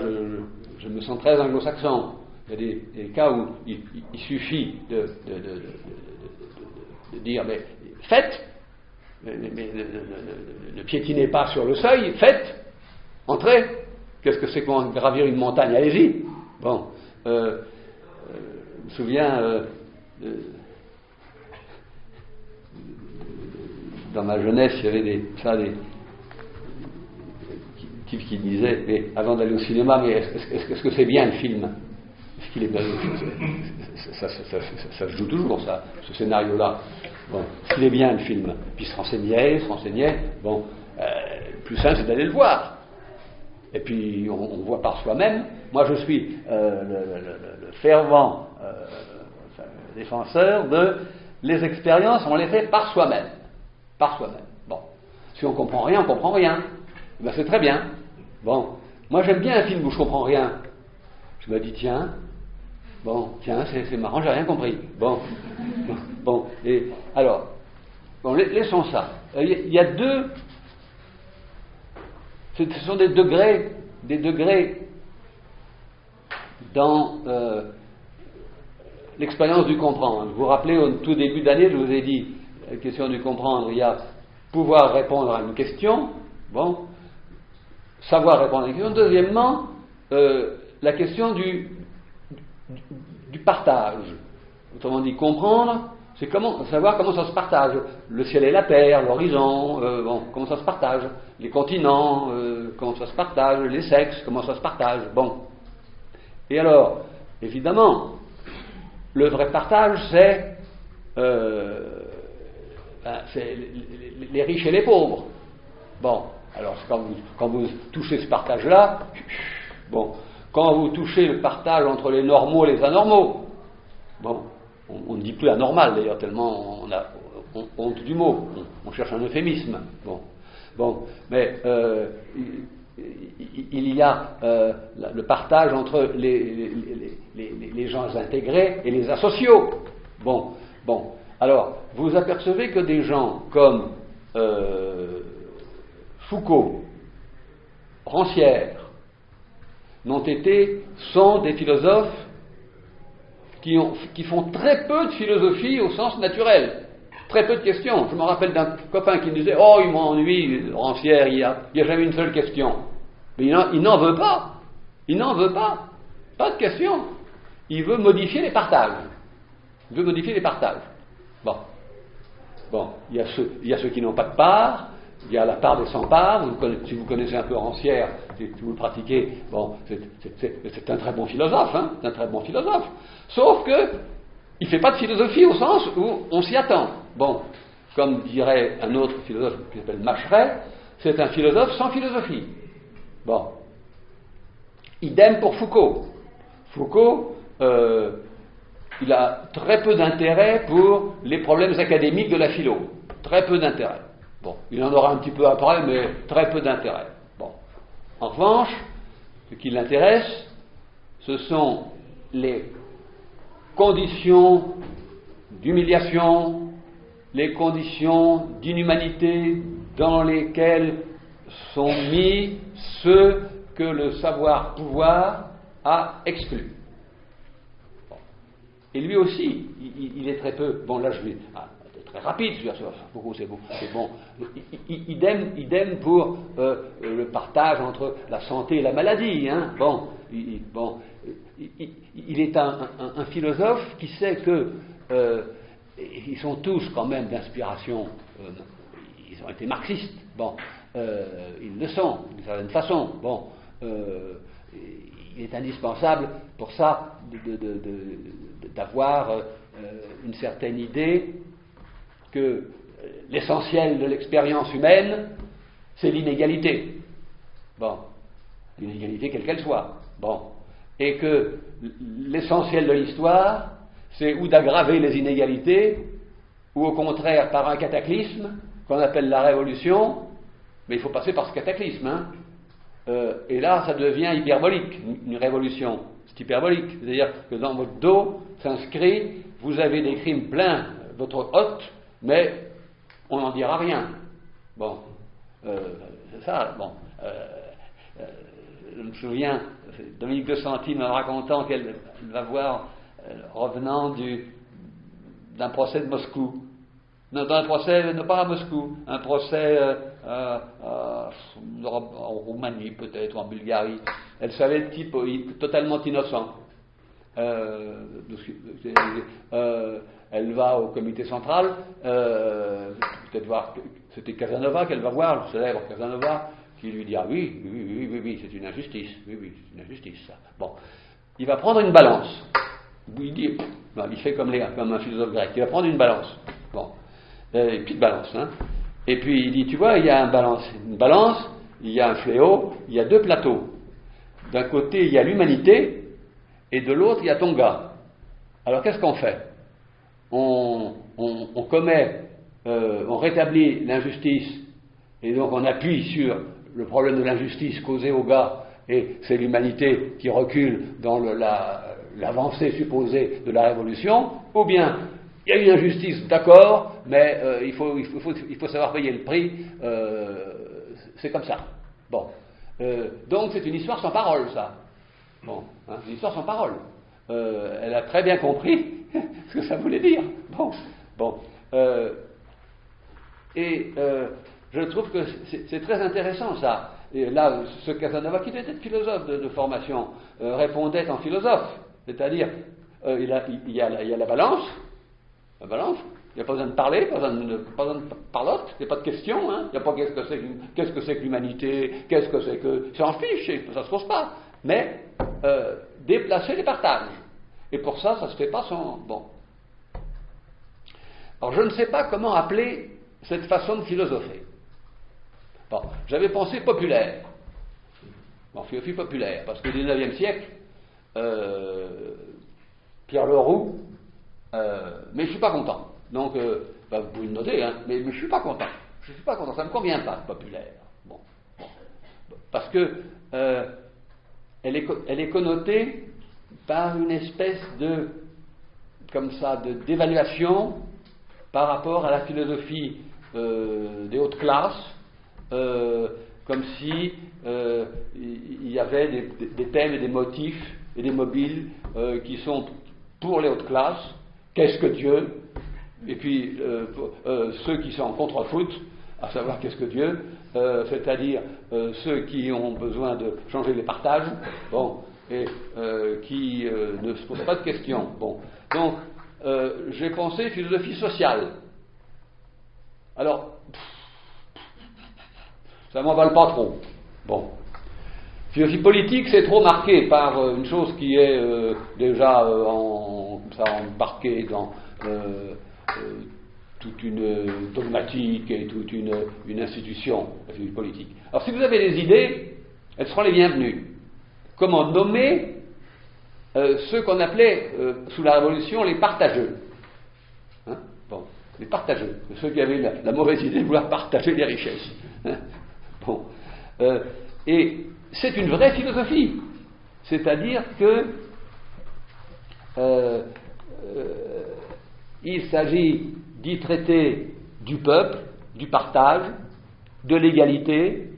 je me sens très anglo-saxon. Il y a des cas où il suffit de dire, mais faites, mais ne piétinez pas sur le seuil, faites, entrez. Qu'est-ce que c'est qu'on gravir une montagne? Allez-y. Bon. Je me souviens... dans ma jeunesse, il y avait des types qui disaient, mais avant d'aller au cinéma, mais est-ce que c'est bien le film? Est-ce qu'il est bien le film? Ça se joue toujours, ça, ce scénario-là. Bon, est-ce qu'il est bien le film? Puis se renseignait. Bon, le plus simple, c'est d'aller le voir. Et puis, on voit par soi-même. Moi, je suis le fervent défenseur de les expériences, on les fait par soi-même. Par soi-même. Bon. Si on comprend rien, on comprend rien. Ben, c'est très bien. Bon. Moi, j'aime bien un film où je comprends rien. Je me dis, tiens, c'est marrant, j'ai rien compris. Bon. Et alors, bon, laissons ça. Il y a deux. Ce sont des degrés dans l'expérience du comprendre. Vous vous rappelez, au tout début d'année, je vous ai dit, la question du comprendre, il y a pouvoir répondre à une question, bon, savoir répondre à une question. Deuxièmement, la question du partage. Autrement dit, comprendre, c'est savoir comment ça se partage. Le ciel et la terre, l'horizon, comment ça se partage. Les continents, comment ça se partage. Les sexes, comment ça se partage. Bon. Et alors, évidemment, le vrai partage, c'est les riches et les pauvres. Bon, alors quand vous touchez ce partage-là, bon, quand vous touchez le partage entre les normaux et les anormaux, bon, on ne dit plus anormal d'ailleurs, tellement on a honte du mot, on cherche un euphémisme. Bon, mais il y a le partage entre les gens intégrés et les asociaux. Bon. Alors, vous apercevez que des gens comme Foucault, Rancière, sont des philosophes qui font très peu de philosophie au sens naturel. Très peu de questions. Je me rappelle d'un copain qui me disait « Oh, il m'ennuie, Rancière, il n'y a jamais une seule question. » Mais il n'en veut pas. Il n'en veut pas. Pas de question. Il veut modifier les partages. Bon, il y a ceux qui n'ont pas de part, il y a la part des sans-part. Si vous connaissez un peu Rancière, si vous le pratiquez, bon, c'est un très bon philosophe, hein, c'est un très bon philosophe. Sauf que il ne fait pas de philosophie au sens où on s'y attend. Bon, comme dirait un autre philosophe qui s'appelle Macheret, c'est un philosophe sans philosophie. Bon. Idem pour Foucault. Foucault, il a très peu d'intérêt pour les problèmes académiques de la philo. Très peu d'intérêt. Bon, il en aura un petit peu après, mais très peu d'intérêt. Bon. En revanche, ce qui l'intéresse, ce sont les conditions d'humiliation, les conditions d'inhumanité dans lesquelles sont mis ceux que le savoir-pouvoir a exclus. Bon. Et lui aussi, il est très peu... Bon, là, je vais... très rapide, je veux dire, c'est bon. Idem pour le partage entre la santé et la maladie. Hein. Bon, il est un philosophe qui sait que ils sont tous quand même d'inspiration, ils ont été marxistes. Bon, ils le sont d'une certaine façon. Bon, il est indispensable pour ça d'avoir une certaine idée que l'essentiel de l'expérience humaine, c'est l'inégalité. Bon, l'inégalité quelle qu'elle soit. Bon, et que l'essentiel de l'histoire, c'est ou d'aggraver les inégalités, ou au contraire par un cataclysme qu'on appelle la révolution, mais il faut passer par ce cataclysme. Hein. Et là, ça devient hyperbolique, une révolution. C'est hyperbolique, c'est-à-dire que dans votre dos s'inscrit, vous avez des crimes pleins votre hôte, mais on n'en dira rien. Bon, c'est ça, bon. Je me souviens, Dominique de Santine en racontant qu'elle va voir, revenant d'un procès de Moscou. Non, d'un procès, non pas à Moscou, un procès en Roumanie peut-être, ou en Bulgarie. Elle savait le type totalement innocent. Elle va au comité central, peut-être voir, c'était Casanova qu'elle va voir, le célèbre Casanova, qui lui dit ah oui, c'est une injustice, oui, c'est une injustice ça. Bon, il va prendre une balance. Il dit, il fait comme un philosophe grec, il va prendre une balance. Bon, une petite balance, hein. Et puis il dit, tu vois, il y a une balance, il y a un fléau, il y a deux plateaux. D'un côté, il y a l'humanité, et de l'autre, il y a ton gars. Alors qu'est-ce qu'on fait? On rétablit l'injustice, et donc on appuie sur le problème de l'injustice causée au gars, et c'est l'humanité qui recule dans l'avancée supposée de la révolution, ou bien il y a une injustice, d'accord, mais il faut savoir payer le prix, c'est comme ça. Bon, donc c'est une histoire sans parole, ça. Bon, hein, une histoire sans parole. Elle a très bien compris ce que ça voulait dire. Bon. Je trouve que c'est très intéressant ça. Et là, ce Casanova, qui était philosophe de formation, répondait en philosophe. C'est-à-dire, il y a la balance. La balance, il n'y a pas besoin de parler, pas besoin de parlotte, il n'y a pas de question. Hein. Il n'y a pas qu'est-ce que c'est que l'humanité, qu'est-ce que c'est que... Ça en fiche, ça ne se pose pas. Mais déplacer les partages. Et pour ça, ça ne se fait pas sans... Bon. Alors, je ne sais pas comment appeler cette façon de philosopher. Bon, j'avais pensé populaire. Bon, philosophie populaire, parce que au XIXe siècle, Pierre Leroux, mais je ne suis pas content. Donc, vous pouvez le noter, hein, mais je ne suis pas content. Je ne suis pas content, ça ne me convient pas, populaire. Bon. Parce que elle est connotée par une espèce d'évaluation par rapport à la philosophie des hautes classes, comme si il y avait des thèmes et des motifs et des mobiles qui sont pour les hautes classes. Qu'est-ce que Dieu? Et puis ceux qui sont en contre-foot, à savoir qu'est-ce que Dieu, c'est-à-dire ceux qui ont besoin de changer les partages, bon, et qui ne se posent pas de questions. Bon, donc j'ai pensé philosophie sociale. Alors, ça m'emballe pas trop. Bon. Philosophie politique, c'est trop marqué par une chose qui est déjà embarquée dans toute une dogmatique et toute une institution, la philosophie politique. Alors, si vous avez des idées, elles seront les bienvenues. Comment nommer ceux qu'on appelait sous la Révolution les partageux. Hein, bon, les partageux, ceux qui avaient la mauvaise idée de vouloir partager les richesses. Hein, bon, et c'est une vraie philosophie, c'est-à-dire que il s'agit d'y traiter du peuple, du partage, de l'égalité.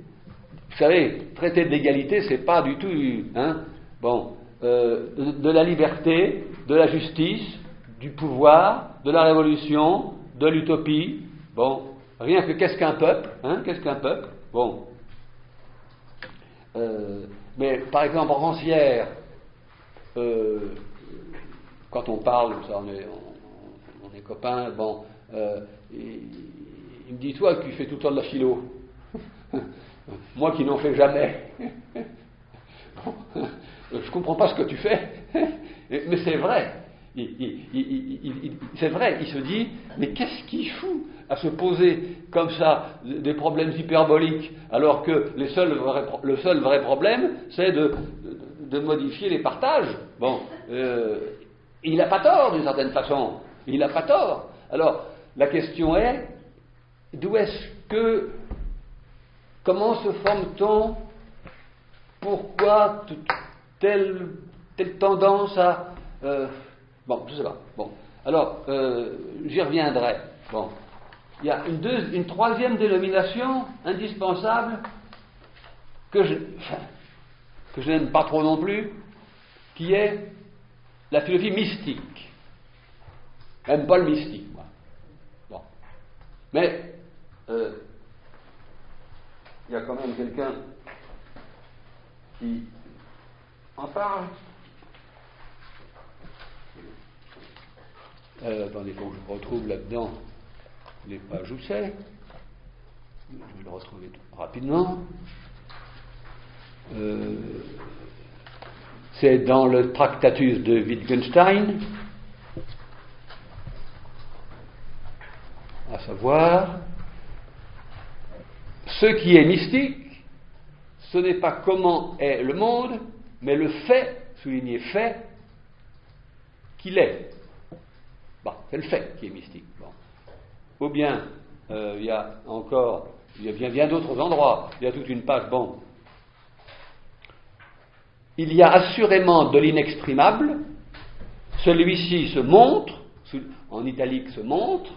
Vous savez, traiter de l'égalité, c'est pas du tout, hein, bon, de la liberté, de la justice, du pouvoir, de la révolution, de l'utopie. Bon, rien que qu'est-ce qu'un peuple, hein, qu'est-ce qu'un peuple? Bon. Mais par exemple, en Rancière, quand on parle, ça, on est copains, bon, il me dit, toi qui fais tout le temps de la philo, moi qui n'en fais jamais, bon, je comprends pas ce que tu fais, mais c'est vrai. C'est vrai, il se dit, mais qu'est-ce qu'il fout à se poser comme ça des problèmes hyperboliques, alors que le seul vrai problème, c'est de modifier les partages. Bon, il n'a pas tort d'une certaine façon, il n'a pas tort. Alors, la question est, comment se forme-t-on, pourquoi telle tendance à... bon, je ne sais pas. Bon, alors, j'y reviendrai. Bon, il y a une troisième dénomination indispensable que je n'aime pas trop non plus, qui est la philosophie mystique. J'aime pas le mystique, moi. Bon, mais il y a quand même quelqu'un qui en parle. Attendez, il faut que je retrouve là-dedans les pages où c'est. Je vais le retrouver rapidement. C'est dans le Tractatus de Wittgenstein, à savoir, ce qui est mystique, ce n'est pas comment est le monde, mais le fait, souligné fait, qu'il est. Bon, c'est le fait qui est mystique. Bon. Ou bien, il y a bien d'autres endroits, il y a toute une page, bon. Il y a assurément de l'inexprimable, celui-ci se montre, en italique se montre,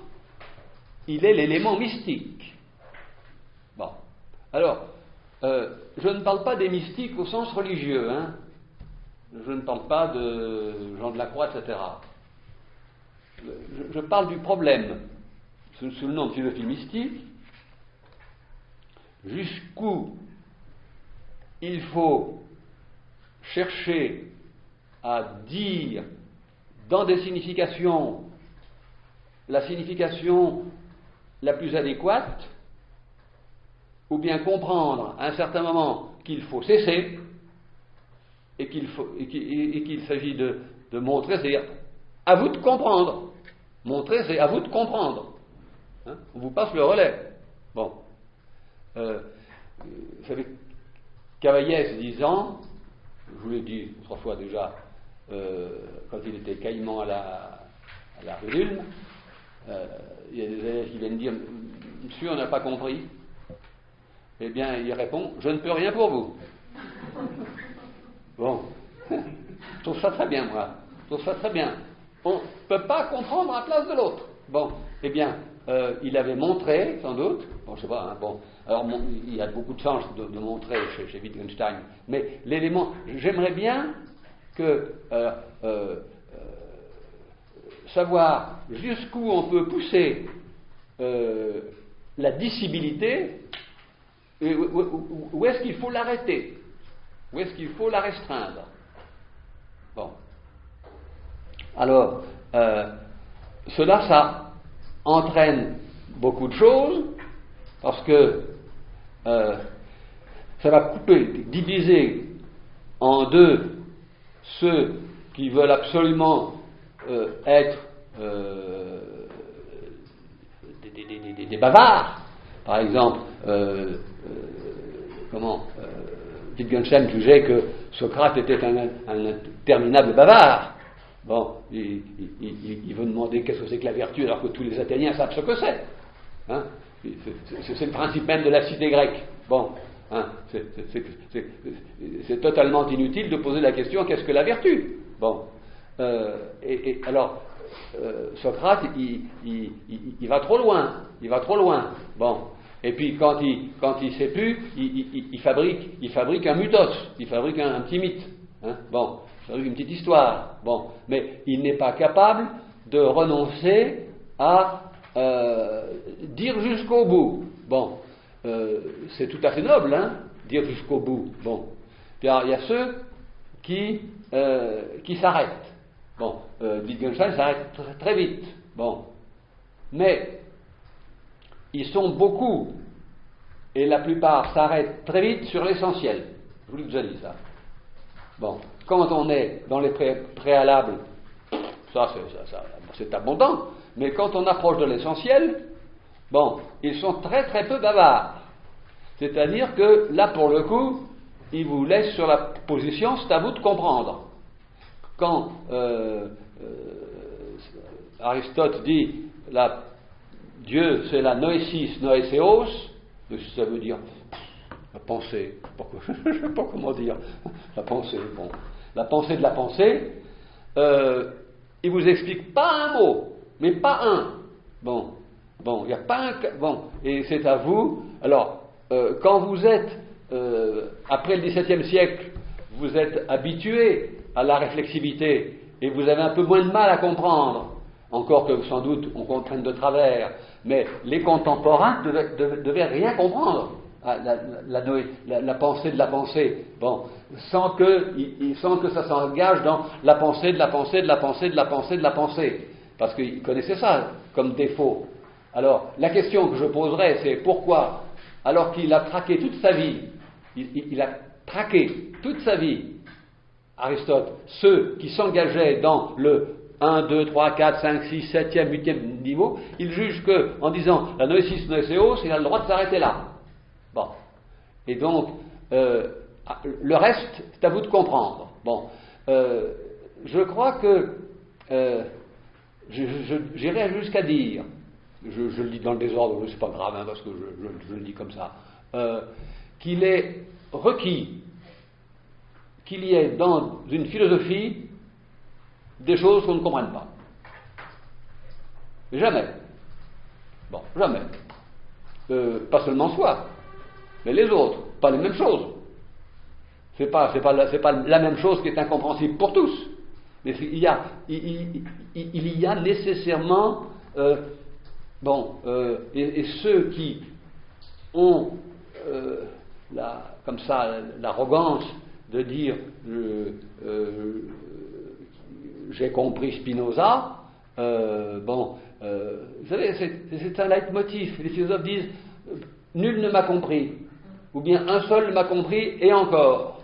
il est l'élément mystique. Bon. Alors, je ne parle pas des mystiques au sens religieux, hein. Je ne parle pas de Jean de la Croix, etc. Je parle du problème, sous le nom de philosophie mystique, jusqu'où il faut chercher à dire dans des significations la signification la plus adéquate, ou bien comprendre à un certain moment qu'il faut cesser et qu'il s'agit de montrer, c'est-à-dire à vous de comprendre. Montrer, c'est à vous de comprendre. Hein, on vous passe le relais. Bon. Vous savez, Cavaillès disant, je vous l'ai dit autrefois déjà, quand il était caïman à la rue d'Ulm, il y a des élèves qui viennent dire, monsieur, on n'a pas compris. Eh bien, il répond, je ne peux rien pour vous. Bon. Je trouve ça très bien, moi. Je trouve ça très bien. On ne peut pas comprendre à la place de l'autre. Bon, eh bien, il avait montré, sans doute, bon, je sais pas, hein, bon, alors il y a beaucoup de chance de montrer chez Wittgenstein, mais l'élément, j'aimerais bien que savoir jusqu'où on peut pousser la dissibilité, et où est-ce qu'il faut l'arrêter, où est-ce qu'il faut la restreindre. Bon. Alors, cela, ça entraîne beaucoup de choses, parce que ça va couper, diviser en deux ceux qui veulent absolument être des bavards. Par exemple, Wittgenstein jugeait que Socrate était un interminable bavard. Bon, il veut demander qu'est-ce que c'est que la vertu alors que tous les Athéniens savent ce que c'est. Hein? C'est le principe même de la cité grecque. Bon, hein, c'est totalement inutile de poser la question qu'est-ce que la vertu? Bon, alors Socrate, il va trop loin. Il va trop loin. Bon. Et puis quand il sait plus, il fabrique un mythos, il fabrique un petit mythe. Hein? Bon, il fabrique une petite histoire. Bon, mais il n'est pas capable de renoncer à dire jusqu'au bout. Bon, c'est tout à fait noble, hein, dire jusqu'au bout. Bon, puis alors, il y a ceux qui s'arrêtent. Bon, Wittgenstein s'arrête très, très vite. Bon, mais ils sont beaucoup, et la plupart s'arrêtent très vite sur l'essentiel. Je vous l'ai déjà dit ça. Bon, quand on est dans les préalables, ça c'est abondant, mais quand on approche de l'essentiel, bon, ils sont très très peu bavards. C'est-à-dire que là, pour le coup, ils vous laissent sur la position, c'est à vous de comprendre. Quand Aristote dit Dieu, c'est la noesis noeseos, ça veut dire la pensée, je ne sais pas comment dire, la pensée, bon, la pensée de la pensée, il vous explique pas un mot, mais pas un. Bon, il n'y a pas un. Bon, et c'est à vous. Alors, quand vous êtes, après le XVIIe siècle, vous êtes habitué à la réflexivité et vous avez un peu moins de mal à comprendre, encore que sans doute on comprenne de travers, mais les contemporains devaient rien comprendre à la pensée de la pensée, bon, sans que ça s'engage dans la pensée de la pensée de la pensée de la pensée de la pensée, parce qu'ils connaissaient ça comme défaut. Alors, la question que je poserais, c'est pourquoi, alors qu'il a traqué toute sa vie, il a traqué toute sa vie, Aristote, ceux qui s'engageaient dans le 1, 2, 3, 4, 5, 6, 7e, 8e niveau, il juge que, en disant la noesis noeseos, il a le droit de s'arrêter là. Bon. Et donc, le reste, c'est à vous de comprendre. Bon. Je crois que j'irai jusqu'à dire, je le dis dans le désordre, c'est pas grave, hein, parce que je le dis comme ça, qu'il est requis qu'il y ait dans une philosophie des choses qu'on ne comprenne pas. Jamais. Bon, jamais. Pas seulement soi, mais les autres, pas les mêmes choses. C'est pas la même chose qui est incompréhensible pour tous. Mais il y a nécessairement et ceux qui ont comme ça l'arrogance de dire j'ai compris Spinoza, vous savez, c'est un leitmotiv. Les philosophes disent nul ne m'a compris, ou bien un seul m'a compris, et encore.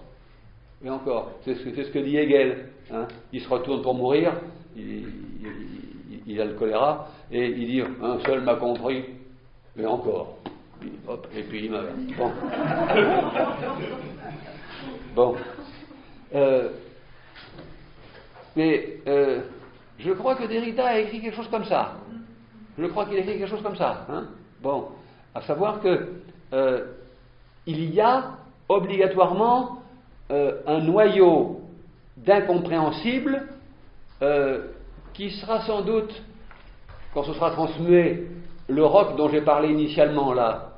Et encore, c'est ce que dit Hegel. Hein. Il se retourne pour mourir, il a le choléra, et il dit un seul m'a compris, et encore. Hop, et puis il meurt. Bon. Bon. Mais je crois que Derrida a écrit quelque chose comme ça. Je crois qu'il a écrit quelque chose comme ça. Hein. Bon. À savoir que il y a obligatoirement un noyau d'incompréhensible qui sera sans doute, quand ce sera transmué, le roc dont j'ai parlé initialement là,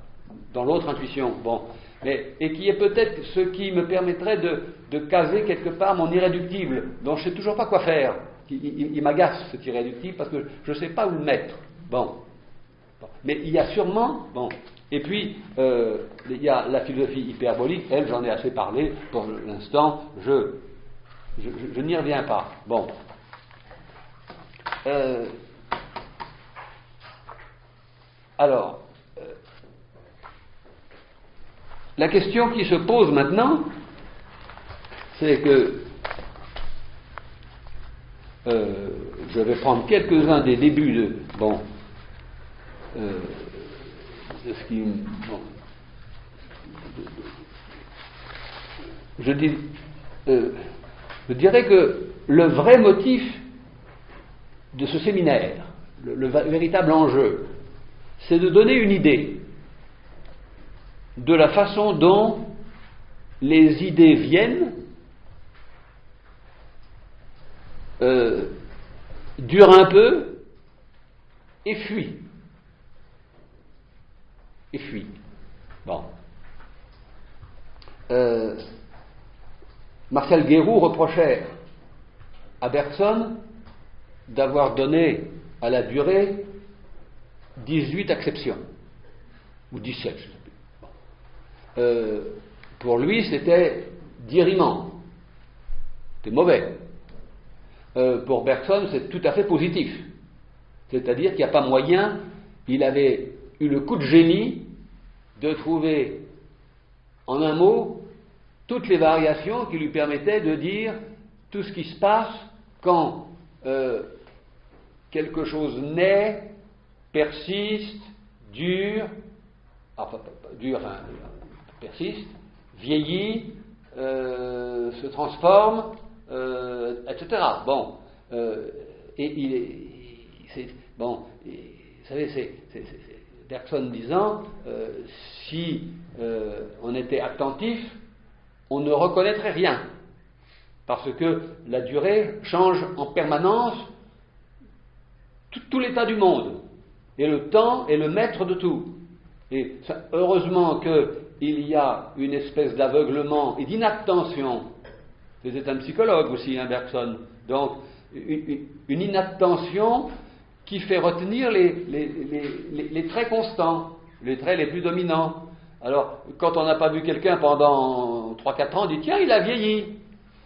dans l'autre intuition, bon, et qui est peut-être ce qui me permettrait de caser quelque part mon irréductible, dont je ne sais toujours pas quoi faire. Il m'agace cet irréductible parce que je ne sais pas où le mettre. Bon. Mais il y a sûrement, bon, et puis il y a la philosophie hyperbolique, elle, j'en ai assez parlé pour l'instant, je n'y reviens pas. Bon. Alors, la question qui se pose maintenant, c'est que je vais prendre quelques-uns des débuts de ce qui, bon, je dis je dirais que le vrai motif de ce séminaire, le véritable enjeu, c'est de donner une idée de la façon dont les idées viennent, durent un peu et fuient. Bon. Marcel Guéroux reprochait à Bergson d'avoir donné à la durée 18 acceptions, ou 17, je ne sais plus. Pour lui, c'était dirimant, c'était mauvais. Pour Bergson, c'est tout à fait positif. C'est-à-dire qu'il n'y a pas moyen, il avait eu le coup de génie de trouver en un mot toutes les variations qui lui permettaient de dire tout ce qui se passe quand quelque chose naît, persiste, persiste, vieillit, se transforme, etc. Bon, vous savez, c'est Bergson disant si on était attentif, on ne reconnaîtrait rien, parce que la durée change en permanence tout l'état du monde, et le temps est le maître de tout. Et heureusement qu'il y a une espèce d'aveuglement et d'inattention. C'était un psychologue aussi, Bergson. Donc, une inattention qui fait retenir les traits constants, les traits les plus dominants. Alors, quand on n'a pas vu quelqu'un pendant 3-4 ans, on dit tiens, il a vieilli.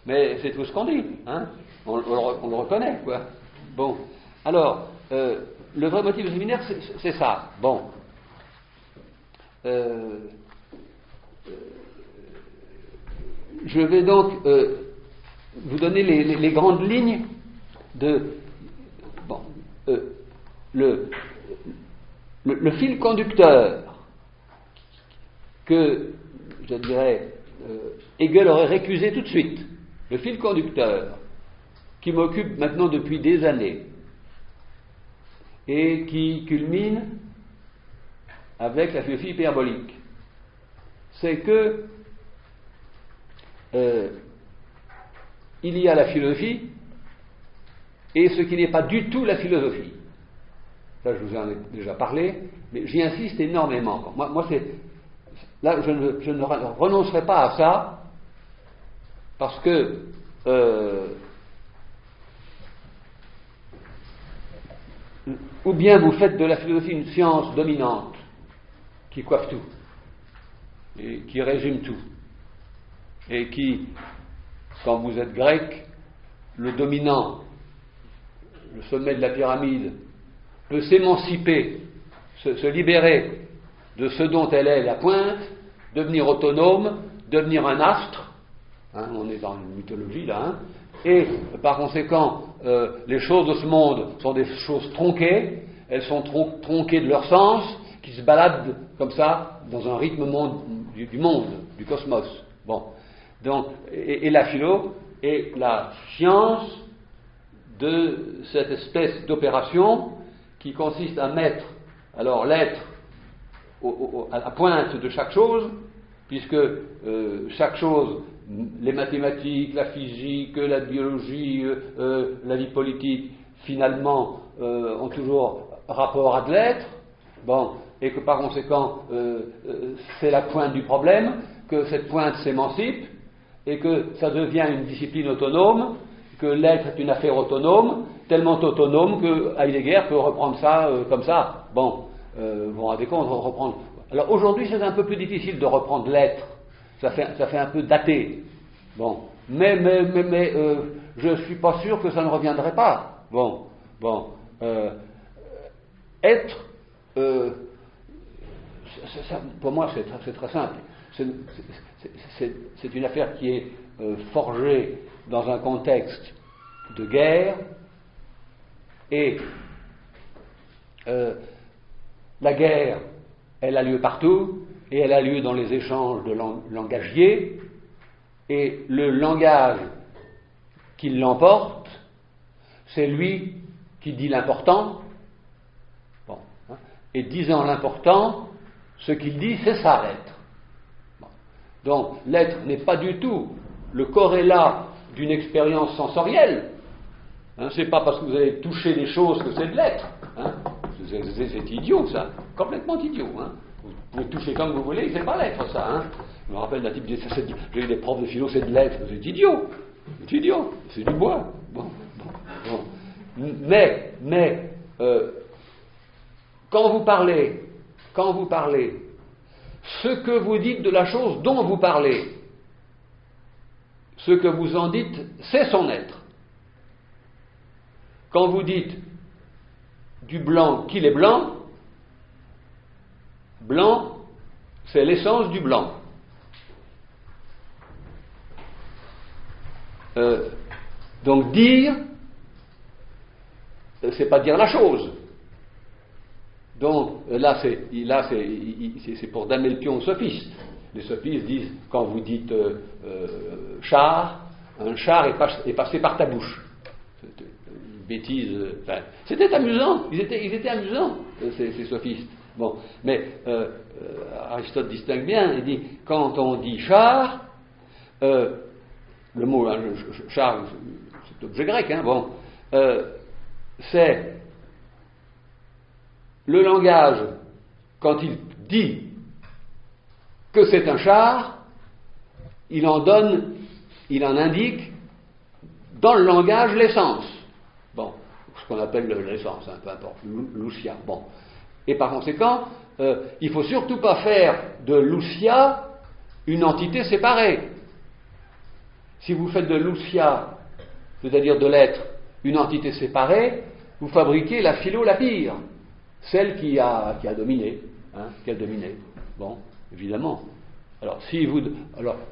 Mais c'est tout ce qu'on dit, hein. On le reconnaît, quoi. Bon. Alors, le vrai motif du séminaire, c'est ça. Bon. Je vais donc vous donner les grandes lignes de le fil conducteur que, je dirais, Hegel aurait récusé tout de suite. Le fil conducteur qui m'occupe maintenant depuis des années et qui culmine avec la philosophie hyperbolique, c'est que il y a la philosophie et ce qui n'est pas du tout la philosophie. Ça, je vous en ai déjà parlé, mais j'y insiste énormément. Moi là, je ne renoncerai pas à ça, parce que ou bien vous faites de la philosophie une science dominante qui coiffe tout et qui résume tout, et qui, quand vous êtes grec, le dominant, le sommet de la pyramide, peut s'émanciper, se libérer de ce dont elle est la pointe, devenir autonome, devenir un astre, hein, on est dans une mythologie là, hein, et par conséquent, les choses de ce monde sont des choses tronquées, elles sont tronquées de leur sens, qui se baladent comme ça dans un rythme du monde, du cosmos. Bon. Donc, et la philo est la science de cette espèce d'opération qui consiste à mettre alors l'être à la pointe de chaque chose, puisque chaque chose, les mathématiques, la physique, la biologie, la vie politique, finalement, ont toujours rapport à de l'être, bon, et que par conséquent, c'est la pointe du problème, que cette pointe s'émancipe, et que ça devient une discipline autonome, que l'être est une affaire autonome, tellement autonome que Heidegger peut reprendre ça comme ça. Bon, vous vous rendez compte, reprendre. Alors aujourd'hui, c'est un peu plus difficile de reprendre l'être. Ça fait un peu daté. Bon, mais je ne suis pas sûr que ça ne reviendrait pas. Bon, être, pour moi, c'est très simple. C'est une affaire qui est forgée dans un contexte de guerre, et la guerre, elle a lieu partout, et elle a lieu dans les échanges de langagiers, Et le langage qui l'emporte, c'est lui qui dit l'important. Bon, hein, et disant l'important, ce qu'il dit, c'est ça l'être. Bon. Donc l'être n'est pas du tout le corrélat d'une expérience sensorielle. Hein, c'est pas parce que vous avez touché des choses que c'est de l'être. Hein. C'est idiot ça, complètement idiot. Hein. Vous pouvez toucher comme vous voulez, c'est pas l'être ça. Hein. Je me rappelle d'un type qui disait, j'ai eu des profs de philo, c'est de l'être. C'est idiot, c'est idiot, c'est du bois. Bon. Mais quand vous parlez, ce que vous dites de la chose dont vous parlez, ce que vous en dites, c'est son être. Quand vous dites du blanc qu'il est blanc, blanc, c'est l'essence du blanc. Donc dire, c'est pas dire la chose. Donc là c'est pour damer le pion aux sophistes. Les sophistes disent, quand vous dites char, un char est passé par ta bouche. C'est une bêtise. Enfin, c'était amusant. Ils étaient amusants, ces sophistes. Bon, mais Aristote distingue bien. Il dit, quand on dit char, le mot char, c'est objet grec. Hein, bon, c'est le langage quand il dit que c'est un char, il en indique dans le langage l'essence. Bon, ce qu'on appelle l'essence, hein, peu importe, l'ousia. Bon. Et par conséquent, il ne faut surtout pas faire de l'ousia une entité séparée. Si vous faites de l'ousia, c'est-à-dire de l'être, une entité séparée, vous fabriquez la philo la pire, celle qui a dominé, hein, qui a dominé. Bon, évidemment. Alors,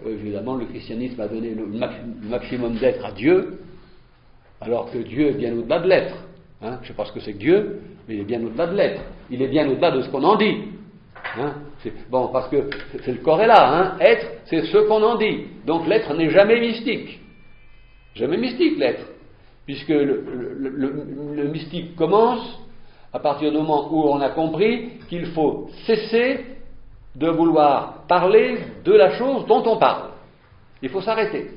évidemment, le christianisme a donné le maximum d'être à Dieu, alors que Dieu est bien au-delà de l'être. Hein. Je ne sais pas ce que c'est que Dieu, mais il est bien au-delà de l'être. Il est bien au-delà de ce qu'on en dit. Hein. Bon, parce que c'est le corrélat. Hein. Être, c'est ce qu'on en dit. Donc l'être n'est jamais mystique. Jamais mystique, l'être. Puisque le mystique commence à partir du moment où on a compris qu'il faut cesser de vouloir parler de la chose dont on parle. Il faut s'arrêter.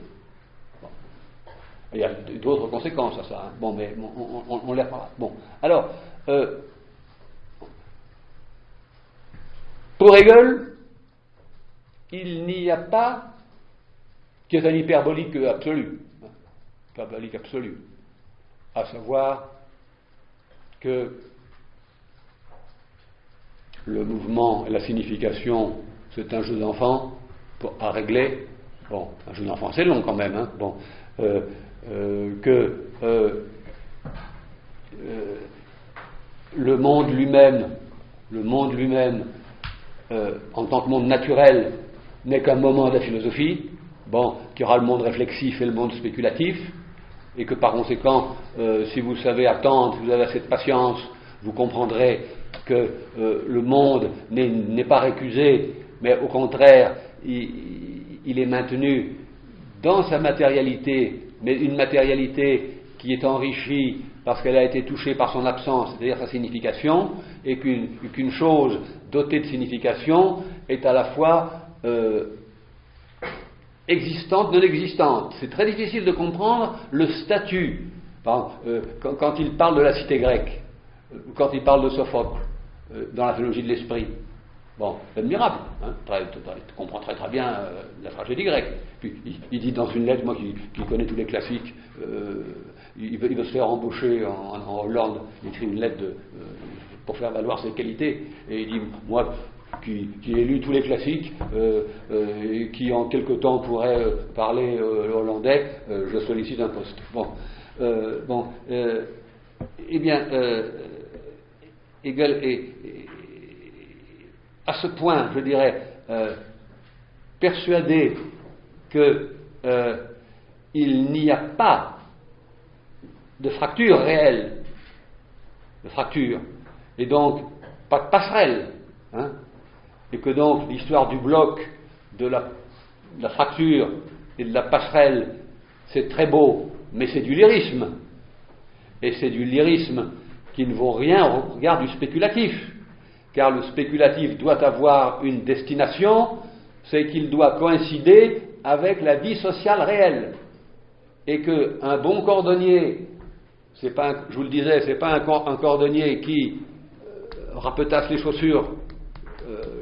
Bon. Il y a d'autres conséquences à ça. Hein. Bon, mais on les reparlera. Bon, alors, pour Hegel, il n'y a pas, qui est un hyperbolique absolu, hyperbolique absolu, à savoir que le mouvement et la signification, c'est un jeu d'enfant à régler. Bon, un jeu d'enfant, c'est long quand même. Hein. Bon, que le monde lui-même, en tant que monde naturel, n'est qu'un moment de la philosophie. Bon, qu'il y aura le monde réflexif et le monde spéculatif, et que par conséquent, si vous savez attendre, si vous avez assez de patience, vous comprendrez que le monde n'est pas récusé, mais au contraire, il est maintenu dans sa matérialité, mais une matérialité qui est enrichie parce qu'elle a été touchée par son absence, c'est-à-dire sa signification, et qu'une chose dotée de signification est à la fois existante, non existante. C'est très difficile de comprendre le statut. Quand il parle de la cité grecque, quand il parle de Sophocle, dans la théologie de l'esprit, bon, c'est admirable, hein, tu comprends très très bien la tragédie grecque. Puis il dit dans une lettre, moi qui connais tous les classiques, il veut se faire embaucher en Hollande, il écrit une lettre pour faire valoir ses qualités, et il dit, moi qui ai lu tous les classiques, et qui en quelque temps pourrait parler hollandais, je sollicite un poste. Bon, eh bien, Hegel est à ce point, je dirais, persuadé qu'il n'y a pas de fracture réelle, et donc pas de passerelle, hein, et que donc l'histoire du bloc, de la fracture, et de la passerelle, c'est très beau, mais c'est du lyrisme. Et c'est du lyrisme qui ne vaut rien au regard du spéculatif. Car le spéculatif doit avoir une destination, c'est qu'il doit coïncider avec la vie sociale réelle. Et qu'un bon cordonnier, c'est pas je vous le disais, c'est pas un cordonnier qui rapetasse les chaussures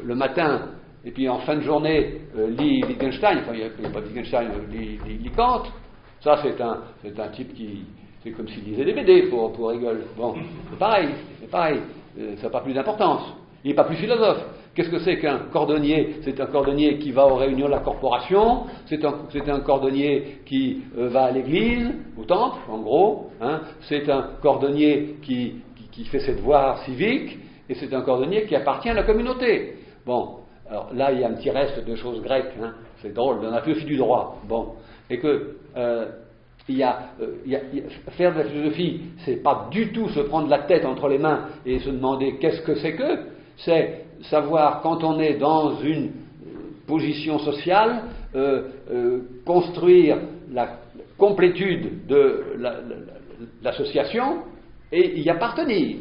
le matin, et puis en fin de journée lit Wittgenstein, enfin il n'y a pas Wittgenstein, lit Kant. Ça c'est un type qui, c'est comme s'il lisait des BD pour rigoler. Bon, c'est pareil, ça n'a pas plus d'importance. Il n'est pas plus philosophe. Qu'est-ce que c'est qu'un cordonnier? C'est un cordonnier qui va aux réunions de la corporation, c'est un cordonnier qui va à l'église, au temple, en gros, hein. C'est un cordonnier qui fait ses devoirs civiques, et c'est un cordonnier qui appartient à la communauté. Bon, alors là, il y a un petit reste de choses grecques, hein. C'est drôle, dans la philosophie du droit. Bon, et que faire de la philosophie, c'est pas du tout se prendre la tête entre les mains et se demander qu'est-ce que c'est savoir quand on est dans une position sociale, construire la complétude de l'association et y appartenir.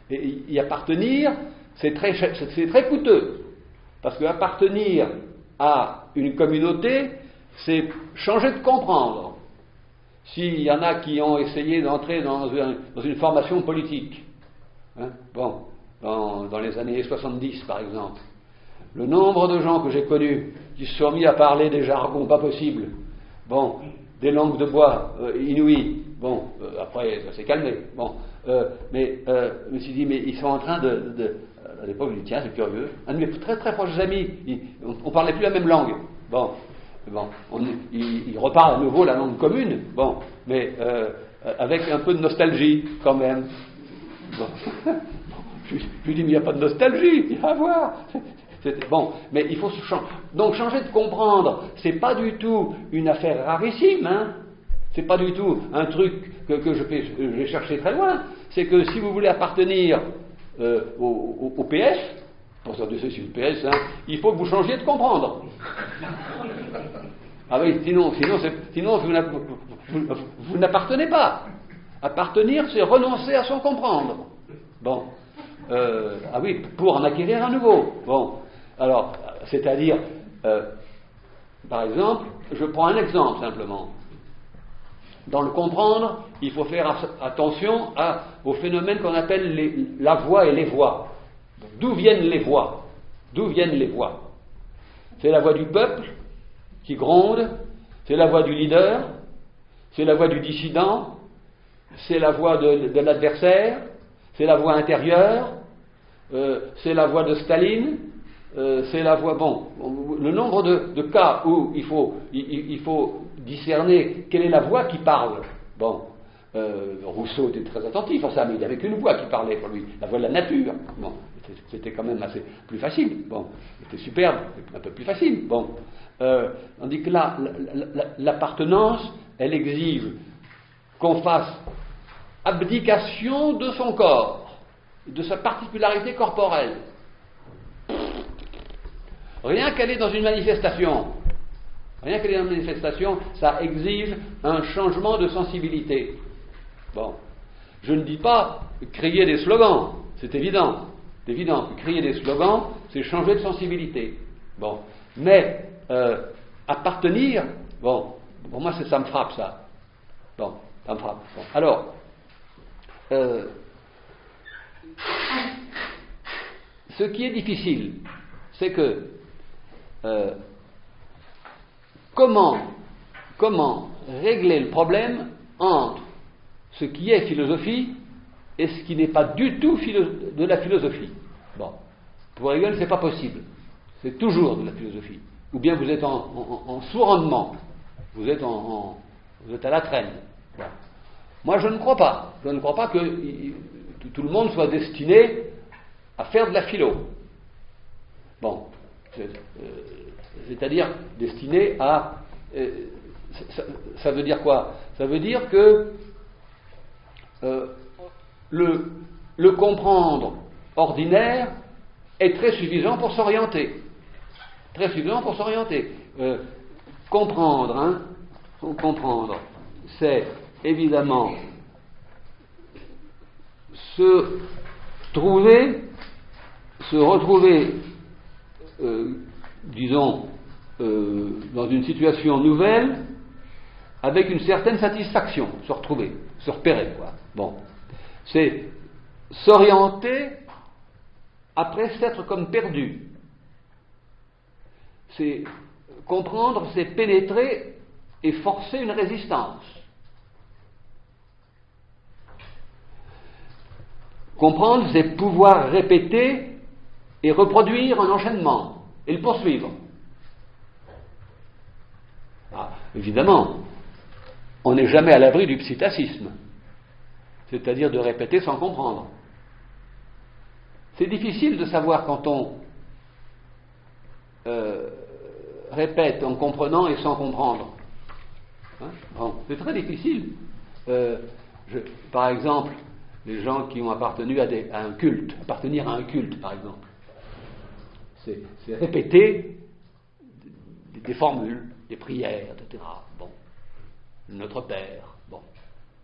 Et y appartenir, c'est très coûteux. Parce que appartenir à une communauté, c'est changer de comprendre. S'il y en a qui ont essayé d'entrer dans une formation politique, hein, bon, dans les années 70 par exemple, le nombre de gens que j'ai connus qui se sont mis à parler des jargons pas possibles, bon, des langues de bois inouïes, bon, après ça s'est calmé, bon, mais je me suis dit, mais ils sont en train à l'époque je me dis, tiens, c'est curieux, un de mes très très proches amis, on parlait plus la même langue, bon, il reparle à nouveau la langue commune, bon, mais avec un peu de nostalgie quand même. Bon. Je lui dis, mais il n'y a pas de nostalgie, il va voir. Bon, mais il faut donc changer de comprendre. C'est pas du tout une affaire rarissime, hein. C'est pas du tout un truc que je vais chercher très loin. C'est que si vous voulez appartenir au PS, pour ça, c'est le PS, hein, il faut que vous changiez de comprendre. Ah oui, sinon vous n'appartenez pas. Appartenir, c'est renoncer à son comprendre. Bon. Ah oui, pour en acquérir un nouveau. Bon. Alors, c'est-à-dire, par exemple, je prends un exemple simplement. Dans le comprendre, il faut faire attention au phénomène qu'on appelle la voix et les voix. D'où viennent les voix? D'où viennent les voix? C'est la voix du peuple qui gronde, c'est la voix du leader, c'est la voix du dissident, c'est la voix de l'adversaire, c'est la voix intérieure, c'est la voix de Staline, c'est la voix... Bon, le nombre de cas où il faut discerner quelle est la voix qui parle. Bon, Rousseau était très attentif à ça, mais il n'y avait qu'une voix qui parlait pour lui, la voix de la nature. Bon, c'était quand même assez plus facile. Bon, c'était superbe, un peu plus facile. Bon, tandis que là, l'appartenance, elle exige qu'on fasse abdication de son corps, de sa particularité corporelle. Rien qu'aller dans une manifestation, ça exige un changement de sensibilité. Bon, je ne dis pas crier des slogans, c'est évident. C'est évident que crier des slogans, c'est changer de sensibilité. Bon, mais appartenir, bon, pour moi ça me frappe ça. Bon, ça me frappe. Bon. Alors, ce qui est difficile, c'est que comment régler le problème entre ce qui est philosophie et ce qui n'est pas du tout de la philosophie. Bon, pour Hegel, c'est pas possible. C'est toujours de la philosophie. Ou bien vous êtes en sous-rendement, vous êtes à la traîne. Bon. Moi, je ne crois pas. Je ne crois pas que tout le monde soit destiné à faire de la philo. Bon, c'est-à-dire destiné à... ça veut dire quoi? Ça veut dire que le comprendre ordinaire est très suffisant pour s'orienter. Très suffisant pour s'orienter. comprendre, comprendre, c'est évidemment se retrouver, disons, dans une situation nouvelle, avec une certaine satisfaction, se retrouver, se repérer, quoi. Bon, c'est s'orienter après s'être comme perdu. C'est comprendre, c'est pénétrer et forcer une résistance. Comprendre, c'est pouvoir répéter et reproduire un enchaînement et le poursuivre. Ah, évidemment, on n'est jamais à l'abri du psittacisme, c'est-à-dire de répéter sans comprendre. C'est difficile de savoir quand on répète en comprenant et sans comprendre. Bon, c'est très difficile. Par exemple, les gens qui ont appartenu à un culte, appartenir à un culte, par exemple, c'est répéter des formules, des prières, etc. Bon, notre Père, bon,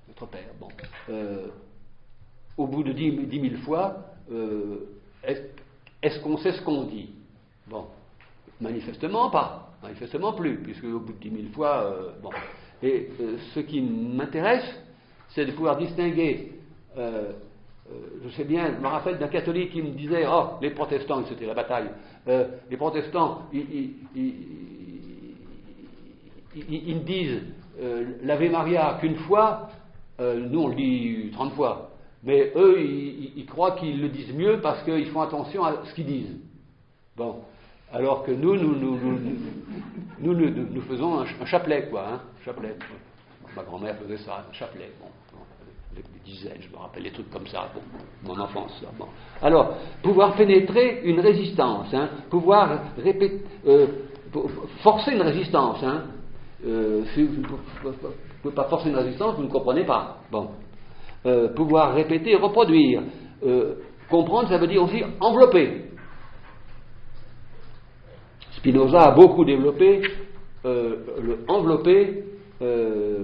notre Père, bon. Au bout de 10 000 fois, est-ce qu'on sait ce qu'on dit? Bon, manifestement pas, manifestement plus, puisque au bout de 10 000 fois, bon. Et ce qui m'intéresse, c'est de pouvoir distinguer. Je sais bien, je me rappelle d'un catholique qui me disait: oh, les protestants, c'était la bataille, les protestants, ils me disent l'Ave Maria qu'une fois, nous on le dit 30 fois, mais eux ils croient qu'ils le disent mieux parce qu'ils font attention à ce qu'ils disent. Bon, alors que nous faisons un chapelet, quoi, hein, chapelet. Ma grand-mère faisait ça, un chapelet, bon. Des dizaines, je me rappelle, des trucs comme ça, bon, mon enfance. Ça, bon. Alors, pouvoir pénétrer une résistance, hein, pouvoir forcer une résistance. Hein, si vous ne pouvez pas forcer une résistance, vous ne comprenez pas. Bon. Pouvoir répéter, reproduire. Comprendre, ça veut dire aussi envelopper. Spinoza a beaucoup développé le envelopper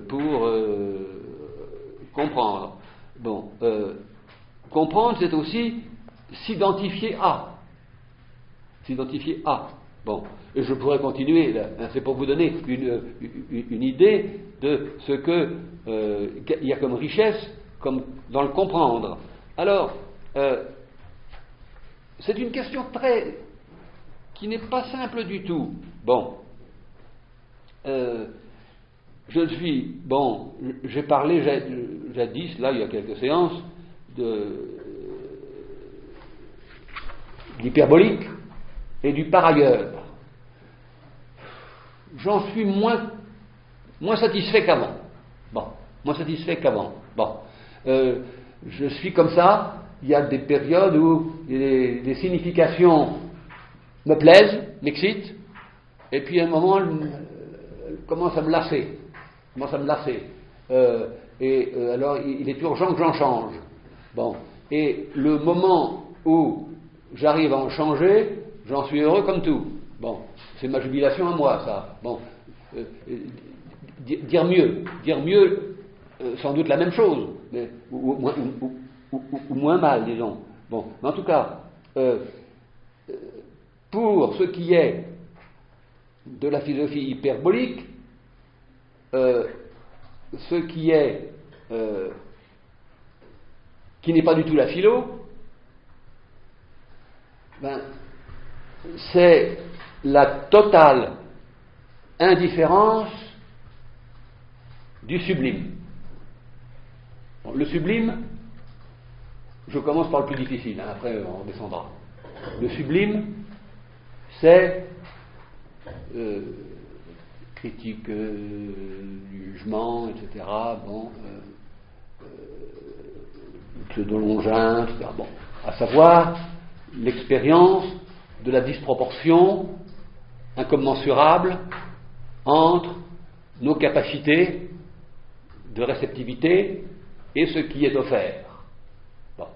pour comprendre. Bon, comprendre, c'est aussi s'identifier à. S'identifier à. Bon, et je pourrais continuer, là, hein, c'est pour vous donner une idée de ce qu'il y a comme richesse comme dans le comprendre. Alors, c'est une question qui n'est pas simple du tout. Bon, j'ai parlé jadis, là, il y a quelques séances, d'hyperbolique et du par ailleurs. J'en suis moins satisfait qu'avant. Bon, moins satisfait qu'avant. Bon, je suis comme ça. Il y a des périodes où des significations me plaisent, m'excitent, et puis à un moment, elles commencent à me lasser. Alors, il est urgent que j'en change. Bon, et le moment où j'arrive à en changer, j'en suis heureux comme tout. Bon, c'est ma jubilation à moi, ça. Bon, dire mieux, sans doute la même chose, mais, ou moins mal, disons. Bon, mais en tout cas, pour ce qui est de la philosophie hyperbolique, ce qui n'est pas du tout la philo, c'est la totale indifférence du sublime. Bon, le sublime, je commence par le plus difficile, hein, après on descendra. Le sublime, c'est critique du jugement, etc. Bon, pseudo-longin, etc. Bon, à savoir l'expérience de la disproportion incommensurable entre nos capacités de réceptivité et ce qui est offert. Bon.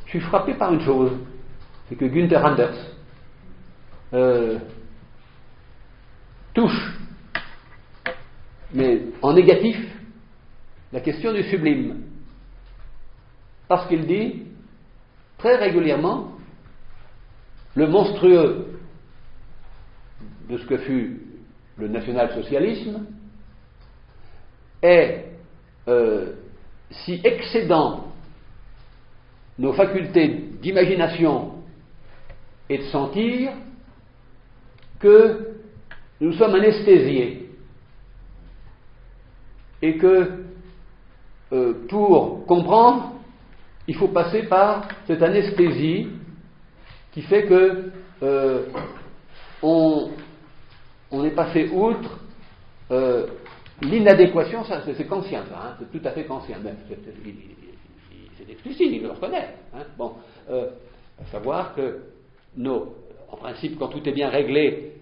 Je suis frappé par une chose, c'est que Günther Anders, touche, mais en négatif, la question du sublime. Parce qu'il dit très régulièrement le monstrueux de ce que fut le national-socialisme est si excédant nos facultés d'imagination et de sentir que nous sommes anesthésiés et que pour comprendre, il faut passer par cette anesthésie qui fait que on est passé outre l'inadéquation. Ça c'est kantien, ça, hein, c'est tout à fait kantien. C'est explicite, il le reconnaît. Hein, bon, à savoir que en principe, quand tout est bien réglé,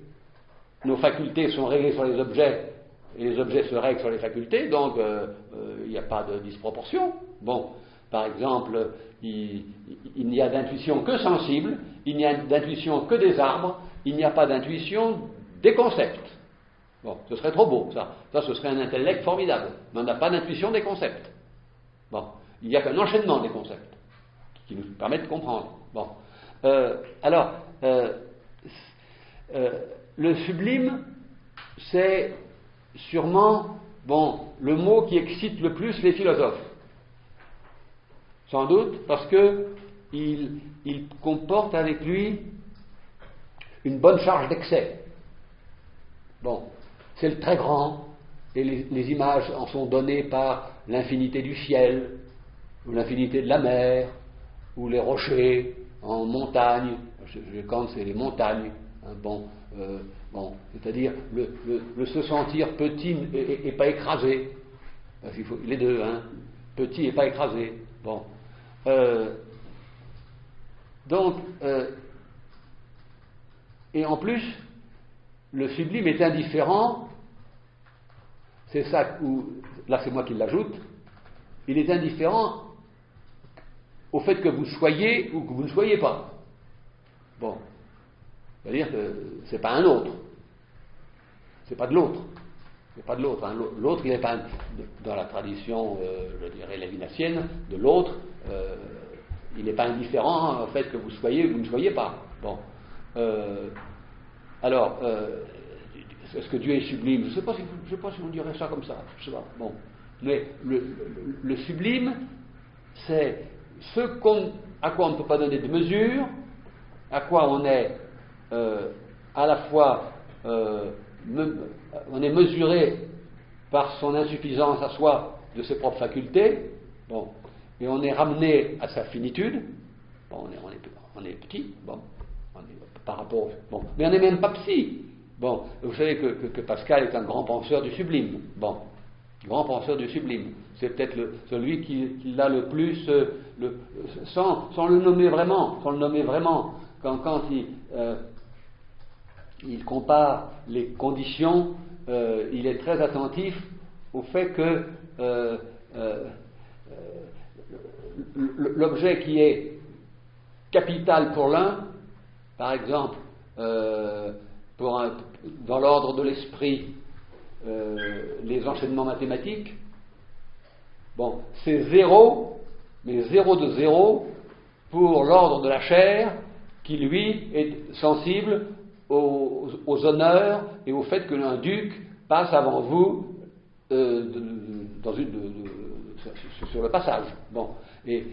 nos facultés sont réglées sur les objets et les objets se règlent sur les facultés, donc il n'y a pas de disproportion. Bon, par exemple, il n'y a d'intuition que sensible, il n'y a d'intuition que des arbres, il n'y a pas d'intuition des concepts. Bon, ce serait trop beau, ça. Ça, ce serait un intellect formidable, mais on n'a pas d'intuition des concepts. Bon, il n'y a qu'un enchaînement des concepts qui nous permet de comprendre. Bon, le sublime, c'est sûrement, le mot qui excite le plus les philosophes. Sans doute parce que il comporte avec lui une bonne charge d'excès. Bon, c'est le très grand, et les images en sont données par l'infinité du ciel, ou l'infinité de la mer, ou les rochers en montagne. Quand c'est les montagnes, hein, c'est-à-dire le se sentir petit et pas écrasé, parce qu'il faut les deux, hein, petit et pas écrasé. Bon, et en plus, le sublime est indifférent. C'est ça où, là c'est moi qui l'ajoute, il est indifférent au fait que vous soyez ou que vous ne soyez pas. Bon, c'est-à-dire que c'est pas un autre, c'est pas de l'autre, c'est pas de l'autre. Hein. L'autre, il n'est pas dans la tradition, je dirais lévinassienne, de l'autre, il n'est pas indifférent au fait que vous soyez ou que vous ne soyez pas. Bon, alors. Est-ce que Dieu est sublime? Je ne sais pas si on dirait ça comme ça. Je sais pas. Bon. Mais le sublime, c'est à quoi on ne peut pas donner de mesure, à quoi on est à la fois on est mesuré par son insuffisance à soi de ses propres facultés, bon, et on est ramené à sa finitude. Bon, on est petit, bon, on est, par rapport, bon, mais on n'est même pas psy. Bon, vous savez que Pascal est un grand penseur du sublime. Bon, grand penseur du sublime. C'est peut-être celui qui l'a le plus, sans le nommer vraiment, quand il compare les conditions, il est très attentif au fait que l'objet qui est capital pour l'un, par exemple, dans l'ordre de l'esprit, les enchaînements mathématiques, bon, c'est zéro, mais zéro de zéro pour l'ordre de la chair, qui lui est sensible aux honneurs et au fait que un duc passe avant vous sur le passage. Bon, et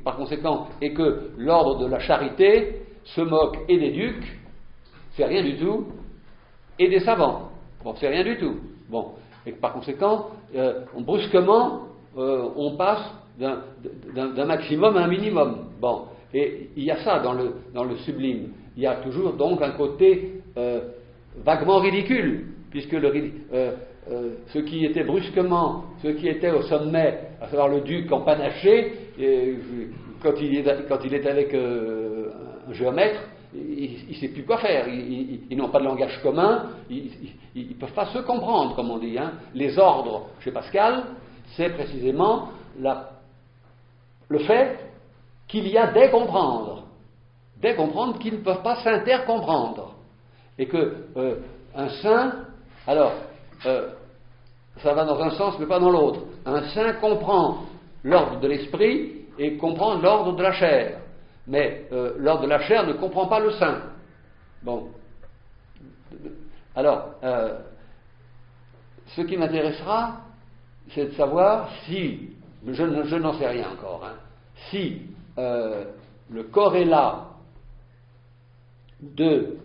par conséquent, et que l'ordre de la charité se moque et des ducs, c'est rien du tout, et des savants, bon, c'est rien du tout. Bon, et par conséquent, brusquement, on passe d'un maximum à un minimum. Bon, et il y a ça dans le sublime. Il y a toujours donc un côté vaguement ridicule, puisque ce qui était brusquement, ce qui était au sommet, à savoir le duc empanaché, quand il est avec un géomètre, il ne sait plus quoi faire. Ils n'ont pas de langage commun, ils ne peuvent pas se comprendre, comme on dit. Hein. Les ordres, chez Pascal, c'est précisément le fait qu'il y a des comprendre qui ne peuvent pas s'intercomprendre. Et que un saint Alors, ça va dans un sens, mais pas dans l'autre. Un saint comprend l'ordre de l'esprit et comprend l'ordre de la chair. Mais l'ordre de la chair ne comprend pas le saint. Bon. Alors, ce qui m'intéressera, c'est de savoir si, je n'en sais rien encore, hein, si le corrélat de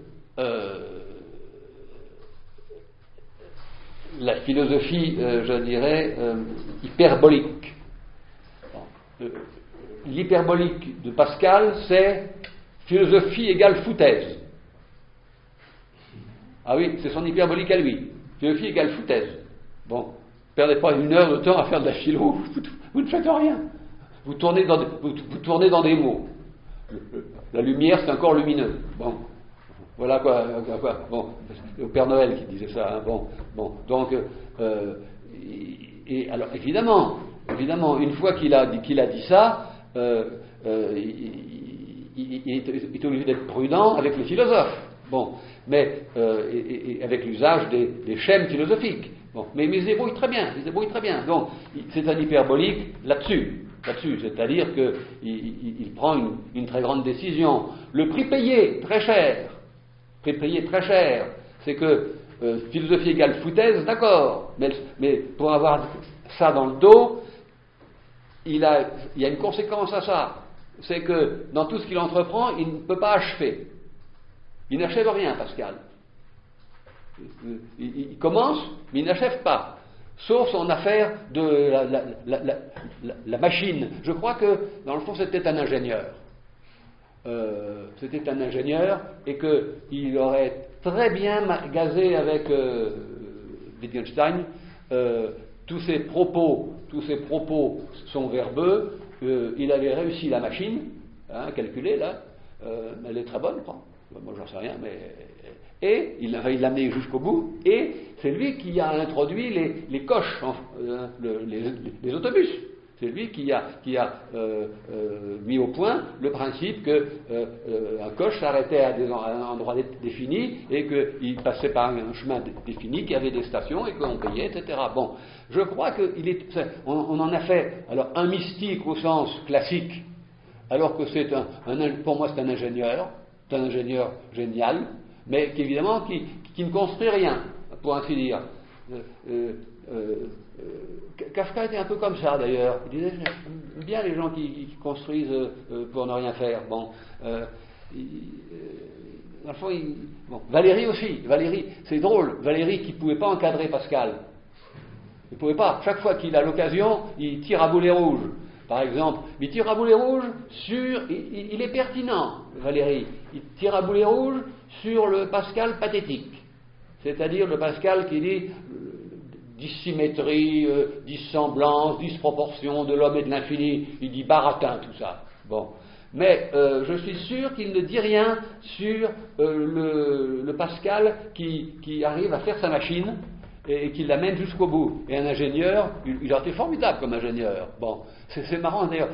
la philosophie, je dirais, hyperbolique. L'hyperbolique de Pascal, c'est philosophie égale foutaise. Ah oui, c'est son hyperbolique à lui. Philosophie égale foutaise. Bon, perdez pas une heure de temps à faire de la philo, vous ne faites rien. Vous tournez dans des mots. La lumière, c'est encore lumineux. Bon, voilà quoi. Bon, c'est au Père Noël qui disait ça. Hein. Bon. Donc, et alors évidemment, une fois qu'il a dit ça, il est obligé d'être prudent avec les philosophes. Bon, mais et avec l'usage des schèmes philosophiques. Bon, mais il se débrouille très bien. Donc, c'est un hyperbolique là-dessus, c'est-à-dire qu'il prend une très grande décision. Le prix payé, très cher, c'est que philosophie égale foutaise, d'accord, mais pour avoir ça dans le dos, il y a une conséquence à ça, c'est que dans tout ce qu'il entreprend, il ne peut pas achever. Il n'achève rien, Pascal. Il commence, mais il n'achève pas. Sauf son affaire de la machine. Je crois que, dans le fond, c'était un ingénieur. Et qu'il aurait très bien gazé avec Wittgenstein. Tous ses propos sont verbeux. Il avait réussi la machine, hein, calculée, là. Elle est très bonne, quoi. Moi, j'en sais rien, mais... Et il l'a amené jusqu'au bout, et c'est lui qui a introduit les coches, les autobus. C'est lui qui a mis au point le principe qu'un coche s'arrêtait à un endroit défini et qu'il passait par un chemin défini, qu'il y avait des stations et qu'on payait, etc. Bon, je crois qu'on en a fait alors un mystique au sens classique, alors que pour moi c'est un ingénieur génial, mais évidemment qui ne construit rien, pour ainsi dire. Kafka était un peu comme ça d'ailleurs. Il disait j'aime bien les gens qui construisent pour ne rien faire. Bon, dans le fond, Valéry aussi. Valéry, c'est drôle. Valéry qui ne pouvait pas encadrer Pascal. Il ne pouvait pas. Chaque fois qu'il a l'occasion, il tire à boulet rouge. Par exemple, il tire à boulet rouge sur... Il est pertinent, Valéry. Il tire à boulet rouge sur le Pascal pathétique. C'est-à-dire le Pascal qui dit dissymétrie, dissemblance, disproportion de l'homme et de l'infini. Il dit baratin, tout ça. Bon. Mais je suis sûr qu'il ne dit rien sur le Pascal qui arrive à faire sa machine et qui l'amène jusqu'au bout. Et un ingénieur, il a été formidable comme ingénieur. Bon, c'est marrant d'ailleurs.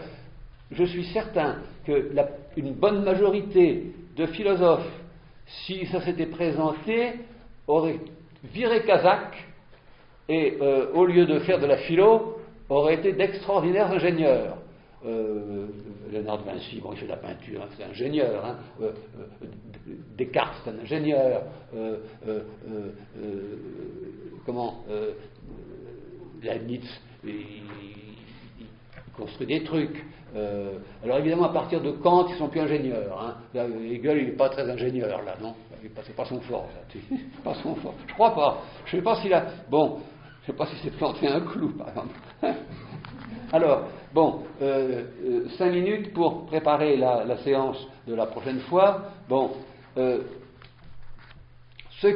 Je suis certain que une bonne majorité de philosophes, si ça s'était présenté, auraient viré Kazakh et au lieu de faire de la philo, auraient été d'extraordinaires ingénieurs. Léonard de Vinci, bon, il fait de la peinture, hein, c'est un ingénieur. Hein, Descartes, c'est un ingénieur. Leibniz, il construit des trucs. Alors évidemment, à partir de Kant, ils sont plus ingénieurs. Hein. Là, Hegel, il n'est pas très ingénieur, là, non? C'est pas son fort, ça. C'est pas son fort. Je crois pas. Je sais pas s'il a... Bon, je sais pas si c'est planté un clou, par exemple. Alors, bon, 5 minutes pour préparer la séance de la prochaine fois. Bon, ce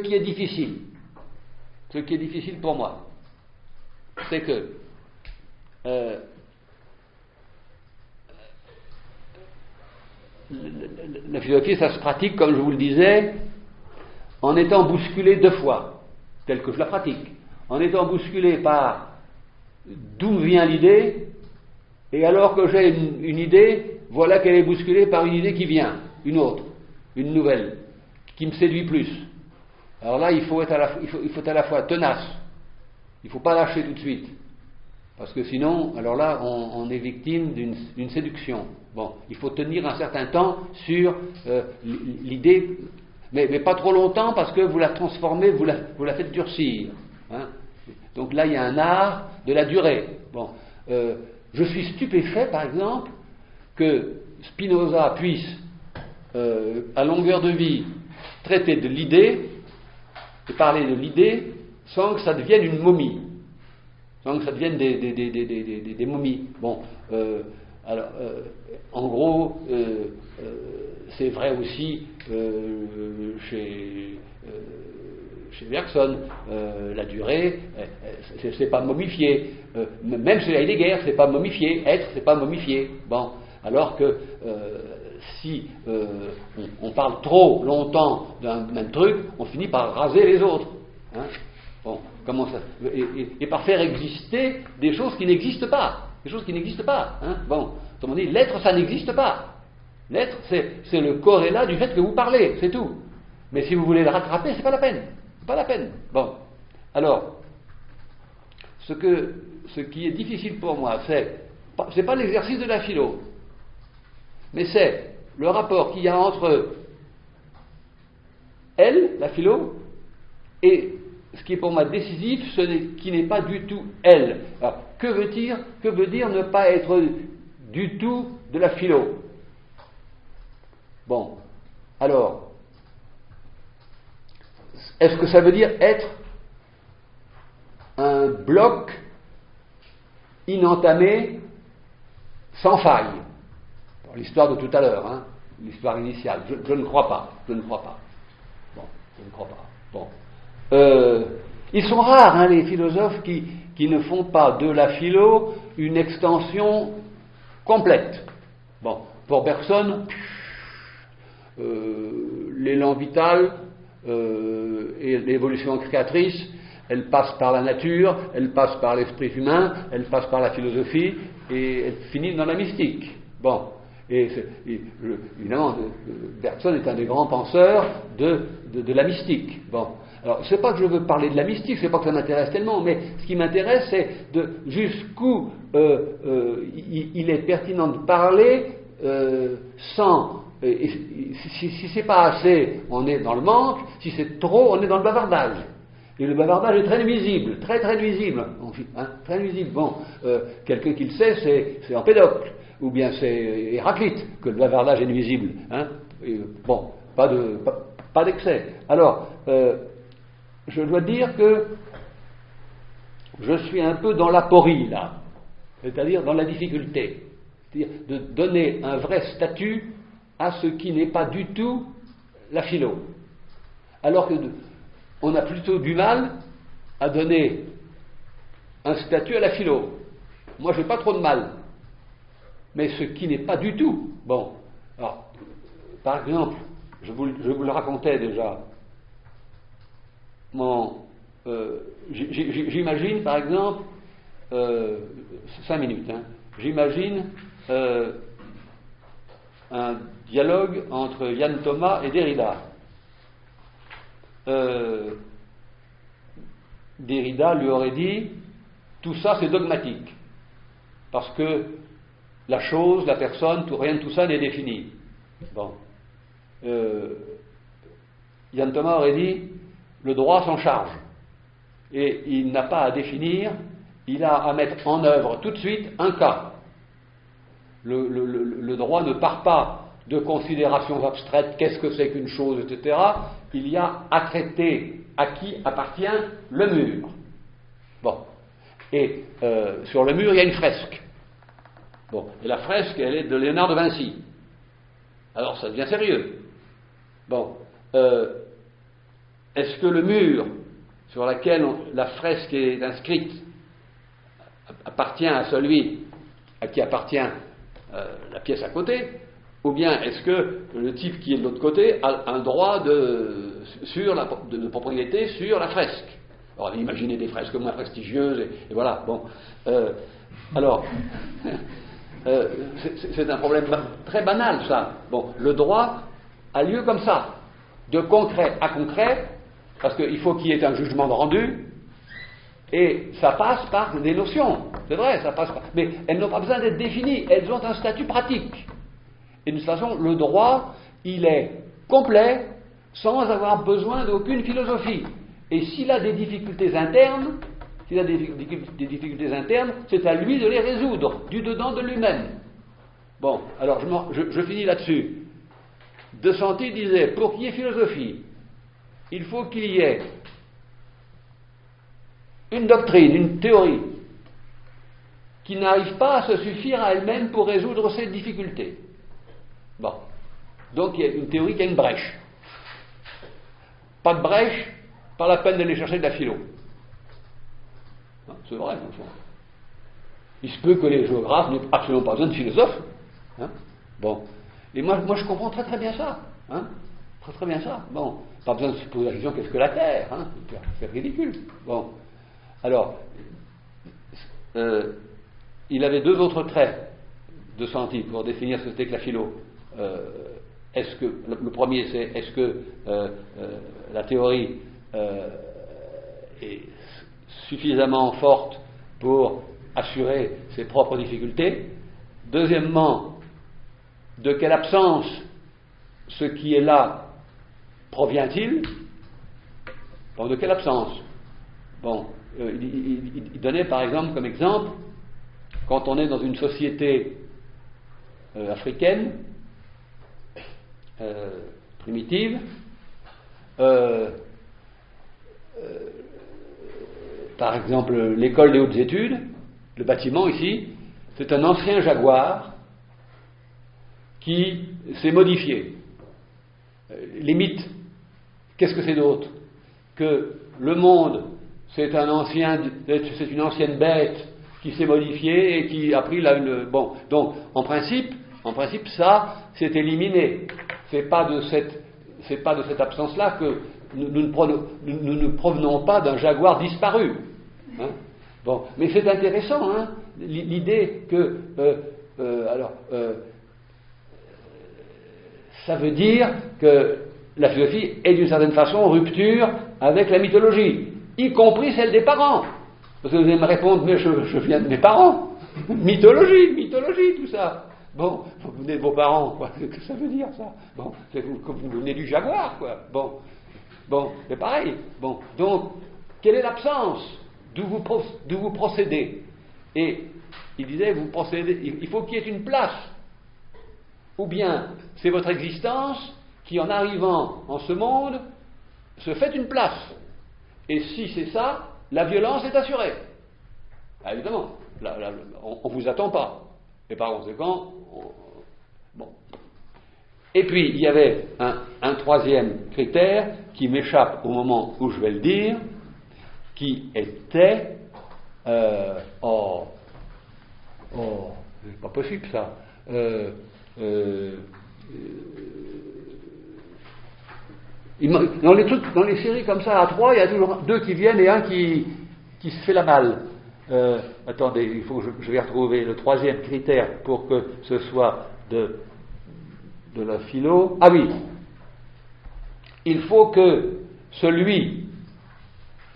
qui est difficile pour moi, c'est que la philosophie, ça se pratique, comme je vous le disais, en étant bousculé 2 fois, tel que je la pratique, en étant bousculé par d'où vient l'idée, et alors que j'ai une idée, voilà qu'elle est bousculée par une idée qui vient, une autre, une nouvelle, qui me séduit plus. Alors là, il faut être à la fois tenace. Il ne faut pas lâcher tout de suite. Parce que sinon, alors là, on est victime d'une séduction. Bon, il faut tenir un certain temps sur l'idée, mais pas trop longtemps parce que vous la transformez, vous la faites durcir. Hein. Donc là, il y a un art de la durée. Bon, je suis stupéfait, par exemple, que Spinoza puisse, à longueur de vie, traiter de l'idée et parler de l'idée sans que ça devienne une momie, sans que ça devienne des momies. Bon, alors, en gros, c'est vrai aussi chez Bergson, la durée, c'est pas momifié. Même chez Heidegger, c'est pas momifié. Être, c'est pas momifié. Bon, alors que si on parle trop longtemps d'un même truc, on finit par raser les autres. Hein. Bon, comment ça et par faire exister des choses qui n'existent pas. Des choses qui n'existent pas. Hein. Bon, autrement dit, l'être, ça n'existe pas. L'être, c'est le corrélat du fait que vous parlez, c'est tout. Mais si vous voulez le rattraper, c'est pas la peine. C'est pas la peine. Bon, alors, ce qui est difficile pour moi, c'est pas l'exercice de la philo, mais c'est le rapport qu'il y a entre elle, la philo, et ce qui est pour moi décisif, qui n'est pas du tout elle. Alors, que veut dire ne pas être du tout de la philo? Bon, alors, est-ce que ça veut dire être un bloc inentamé, sans faille? L'histoire de tout à l'heure, hein, l'histoire initiale. Je ne crois pas. Je ne crois pas. Bon, je ne crois pas. Bon. Ils sont rares, hein, les philosophes qui ne font pas de la philo une extension complète. Bon, pour Bergson, l'élan vital et l'évolution créatrice, elle passe par la nature, elle passe par l'esprit humain, elle passe par la philosophie et elle finit dans la mystique. Bon. Et évidemment, Bergson est un des grands penseurs de la mystique. Bon. Alors, c'est pas que je veux parler de la mystique, c'est pas que ça m'intéresse tellement, mais ce qui m'intéresse, c'est jusqu'où il est pertinent de parler sans. Si c'est pas assez, on est dans le manque. Si c'est trop, on est dans le bavardage. Et le bavardage est très nuisible, très très nuisible. Hein, très nuisible. Bon, quelqu'un qui le sait, c'est Empédocle. Ou bien c'est Héraclite que le bavardage est nuisible. Hein. Bon, pas d'excès. Alors, je dois dire que je suis un peu dans l'aporie, là, c'est-à-dire dans la difficulté. C'est-à-dire de donner un vrai statut à ce qui n'est pas du tout la philo. Alors que on a plutôt du mal à donner un statut à la philo. Moi, je n'ai pas trop de mal. Mais ce qui n'est pas du tout. Bon, alors, par exemple, je vous le racontais déjà. J'imagine, par exemple, 5 minutes, hein, j'imagine un dialogue entre Yann Thomas et Derrida. Derrida lui aurait dit, tout ça c'est dogmatique, parce que la chose, la personne, rien de tout ça n'est défini. Bon. Yann Thomas aurait dit, le droit s'en charge. Et il n'a pas à définir, il a à mettre en œuvre tout de suite un cas. Le droit ne part pas de considérations abstraites, qu'est-ce que c'est qu'une chose, etc. Il y a à traiter à qui appartient le mur. Bon. Et sur le mur, il y a une fresque. Bon, et la fresque, elle est de Léonard de Vinci. Alors, ça devient sérieux. Bon, est-ce que le mur sur lequel la fresque est inscrite appartient à celui à qui appartient la pièce à côté, ou bien est-ce que le type qui est de l'autre côté a un droit de propriété sur la fresque? Alors, imaginez des fresques moins prestigieuses, et voilà, bon. Alors... c'est un problème très banal, ça. Bon, le droit a lieu comme ça, de concret à concret, Parce qu'il faut qu'il y ait un jugement de rendu, et ça passe par des notions. C'est vrai, ça passe par... Mais elles n'ont pas besoin d'être définies, elles ont un statut pratique. Et de toute façon, le droit, il est complet, sans avoir besoin d'aucune philosophie. Et s'il a des difficultés internes, c'est à lui de les résoudre, du dedans de lui-même. Bon, alors je finis là-dessus. De Santi disait, pour qu'il y ait philosophie, il faut qu'il y ait une doctrine, une théorie, qui n'arrive pas à se suffire à elle-même pour résoudre ces difficultés. Bon. Donc il y a une théorie qui a une brèche. Pas de brèche, pas la peine d'aller chercher de la philo. C'est vrai, au fond. Il se peut que les géographes n'aient absolument pas besoin de philosophes. Hein. Bon. Et moi, je comprends très très bien ça. Hein. Très très bien ça. Bon. Pas besoin de se poser la question qu'est-ce que la Terre. Hein. C'est ridicule. Bon. Alors, il avait deux autres traits de Santi pour définir ce que c'était que la philo. Le premier, c'est est-ce que la théorie est suffisamment forte pour assurer ses propres difficultés. Deuxièmement, de quelle absence ce qui est là provient-il? Bon, de quelle absence? Bon, il donnait par exemple comme exemple, quand on est dans une société africaine, primitive, par exemple l'école des hautes études, le bâtiment ici, c'est un ancien jaguar qui s'est modifié. Les mythes, qu'est-ce que c'est d'autre que le monde, c'est une ancienne bête qui s'est modifiée et qui a pris bon, donc en principe ça c'est éliminé. C'est pas de cette absence-là que nous ne provenons pas d'un jaguar disparu. Hein. Bon, mais c'est intéressant, hein, l'idée que ça veut dire que la philosophie est d'une certaine façon en rupture avec la mythologie, y compris celle des parents. Parce que vous allez me répondre, mais je viens de mes parents. mythologie, tout ça. Bon, vous venez de vos parents, quoi. Qu'est-ce que ça veut dire, ça? Bon, c'est comme vous venez du jaguar, quoi. Bon, c'est pareil. Bon, donc, quelle est l'absence? D'où vous procédez? Et il disait, vous procédez, il faut qu'il y ait une place. Ou bien, c'est votre existence qui, en arrivant en ce monde, se fait une place. Et si c'est ça, la violence est assurée. Ah, évidemment, on ne vous attend pas. Et par conséquent, bon. Et puis, il y avait un troisième critère qui m'échappe au moment où je vais le dire, qui était... c'est pas possible ça. Dans les séries comme ça, à trois, il y a toujours deux qui viennent et un qui se fait la malle. Attendez, il faut que je vais retrouver le troisième critère pour que ce soit de la philo. Ah oui, il faut que celui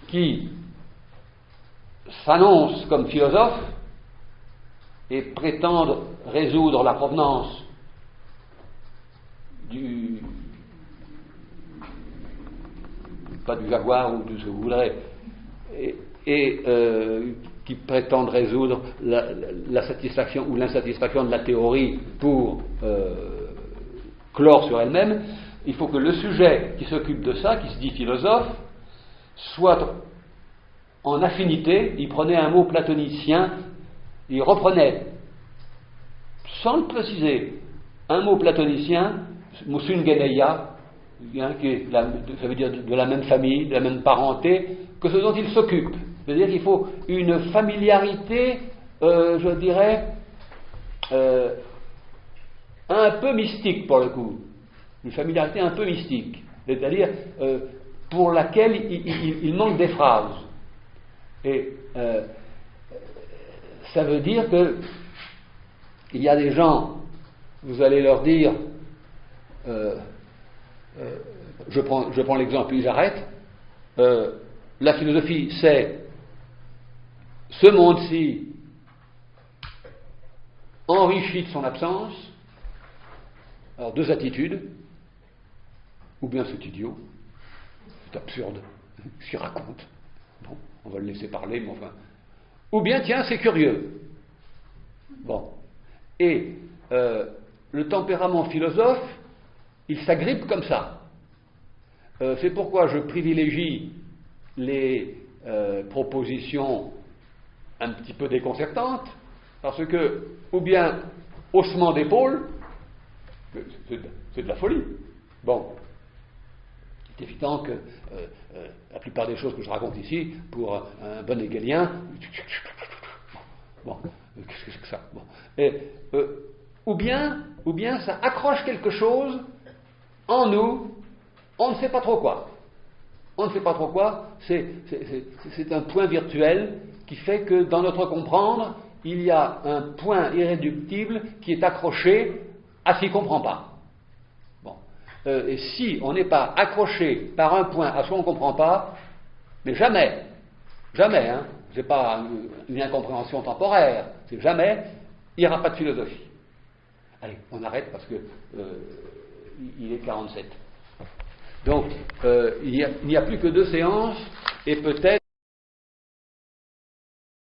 qui s'annonce comme philosophe et prétende résoudre la provenance pas du jaguar ou de ce que vous voudrez, et qui prétendent résoudre la satisfaction ou l'insatisfaction de la théorie pour clore sur elle-même, il faut que le sujet qui s'occupe de ça, qui se dit philosophe, soit en affinité. Il prenait un mot platonicien, il reprenait, sans le préciser, un mot platonicien, musungeneia, ça veut dire de la même famille, de la même parenté, que ce dont il s'occupe. C'est-à-dire qu'il faut une familiarité, je dirais, un peu mystique pour le coup. Une familiarité un peu mystique. C'est-à-dire pour laquelle il manque des phrases. Et ça veut dire que il y a des gens, vous allez leur dire, je prends l'exemple, puis j'arrête. la philosophie, c'est ce monde-ci enrichi de son absence. Alors, deux attitudes. Ou bien c'est idiot, c'est absurde, ce qu'il raconte. Bon, on va le laisser parler, mais enfin. Ou bien, tiens, c'est curieux. Bon. Et le tempérament philosophe, il s'agrippe comme ça. C'est pourquoi je privilégie les propositions un petit peu déconcertantes, parce que, ou bien, haussement d'épaule, c'est de la folie. Bon. C'est évident que la plupart des choses que je raconte ici, pour un bon hegelien, bon, qu'est-ce que c'est que ça? Bon. Et, ou bien ça accroche quelque chose en nous, on ne sait pas trop quoi. On ne sait pas trop quoi, c'est un point virtuel qui fait que dans notre comprendre, il y a un point irréductible qui est accroché à ce qu'il ne comprend pas. Et si on n'est pas accroché par un point à ce qu'on ne comprend pas, mais jamais, hein, c'est pas une incompréhension temporaire, c'est jamais, il n'y aura pas de philosophie. Allez, on arrête parce que il est 47. Donc, il n'y a plus que 2 séances, et peut-être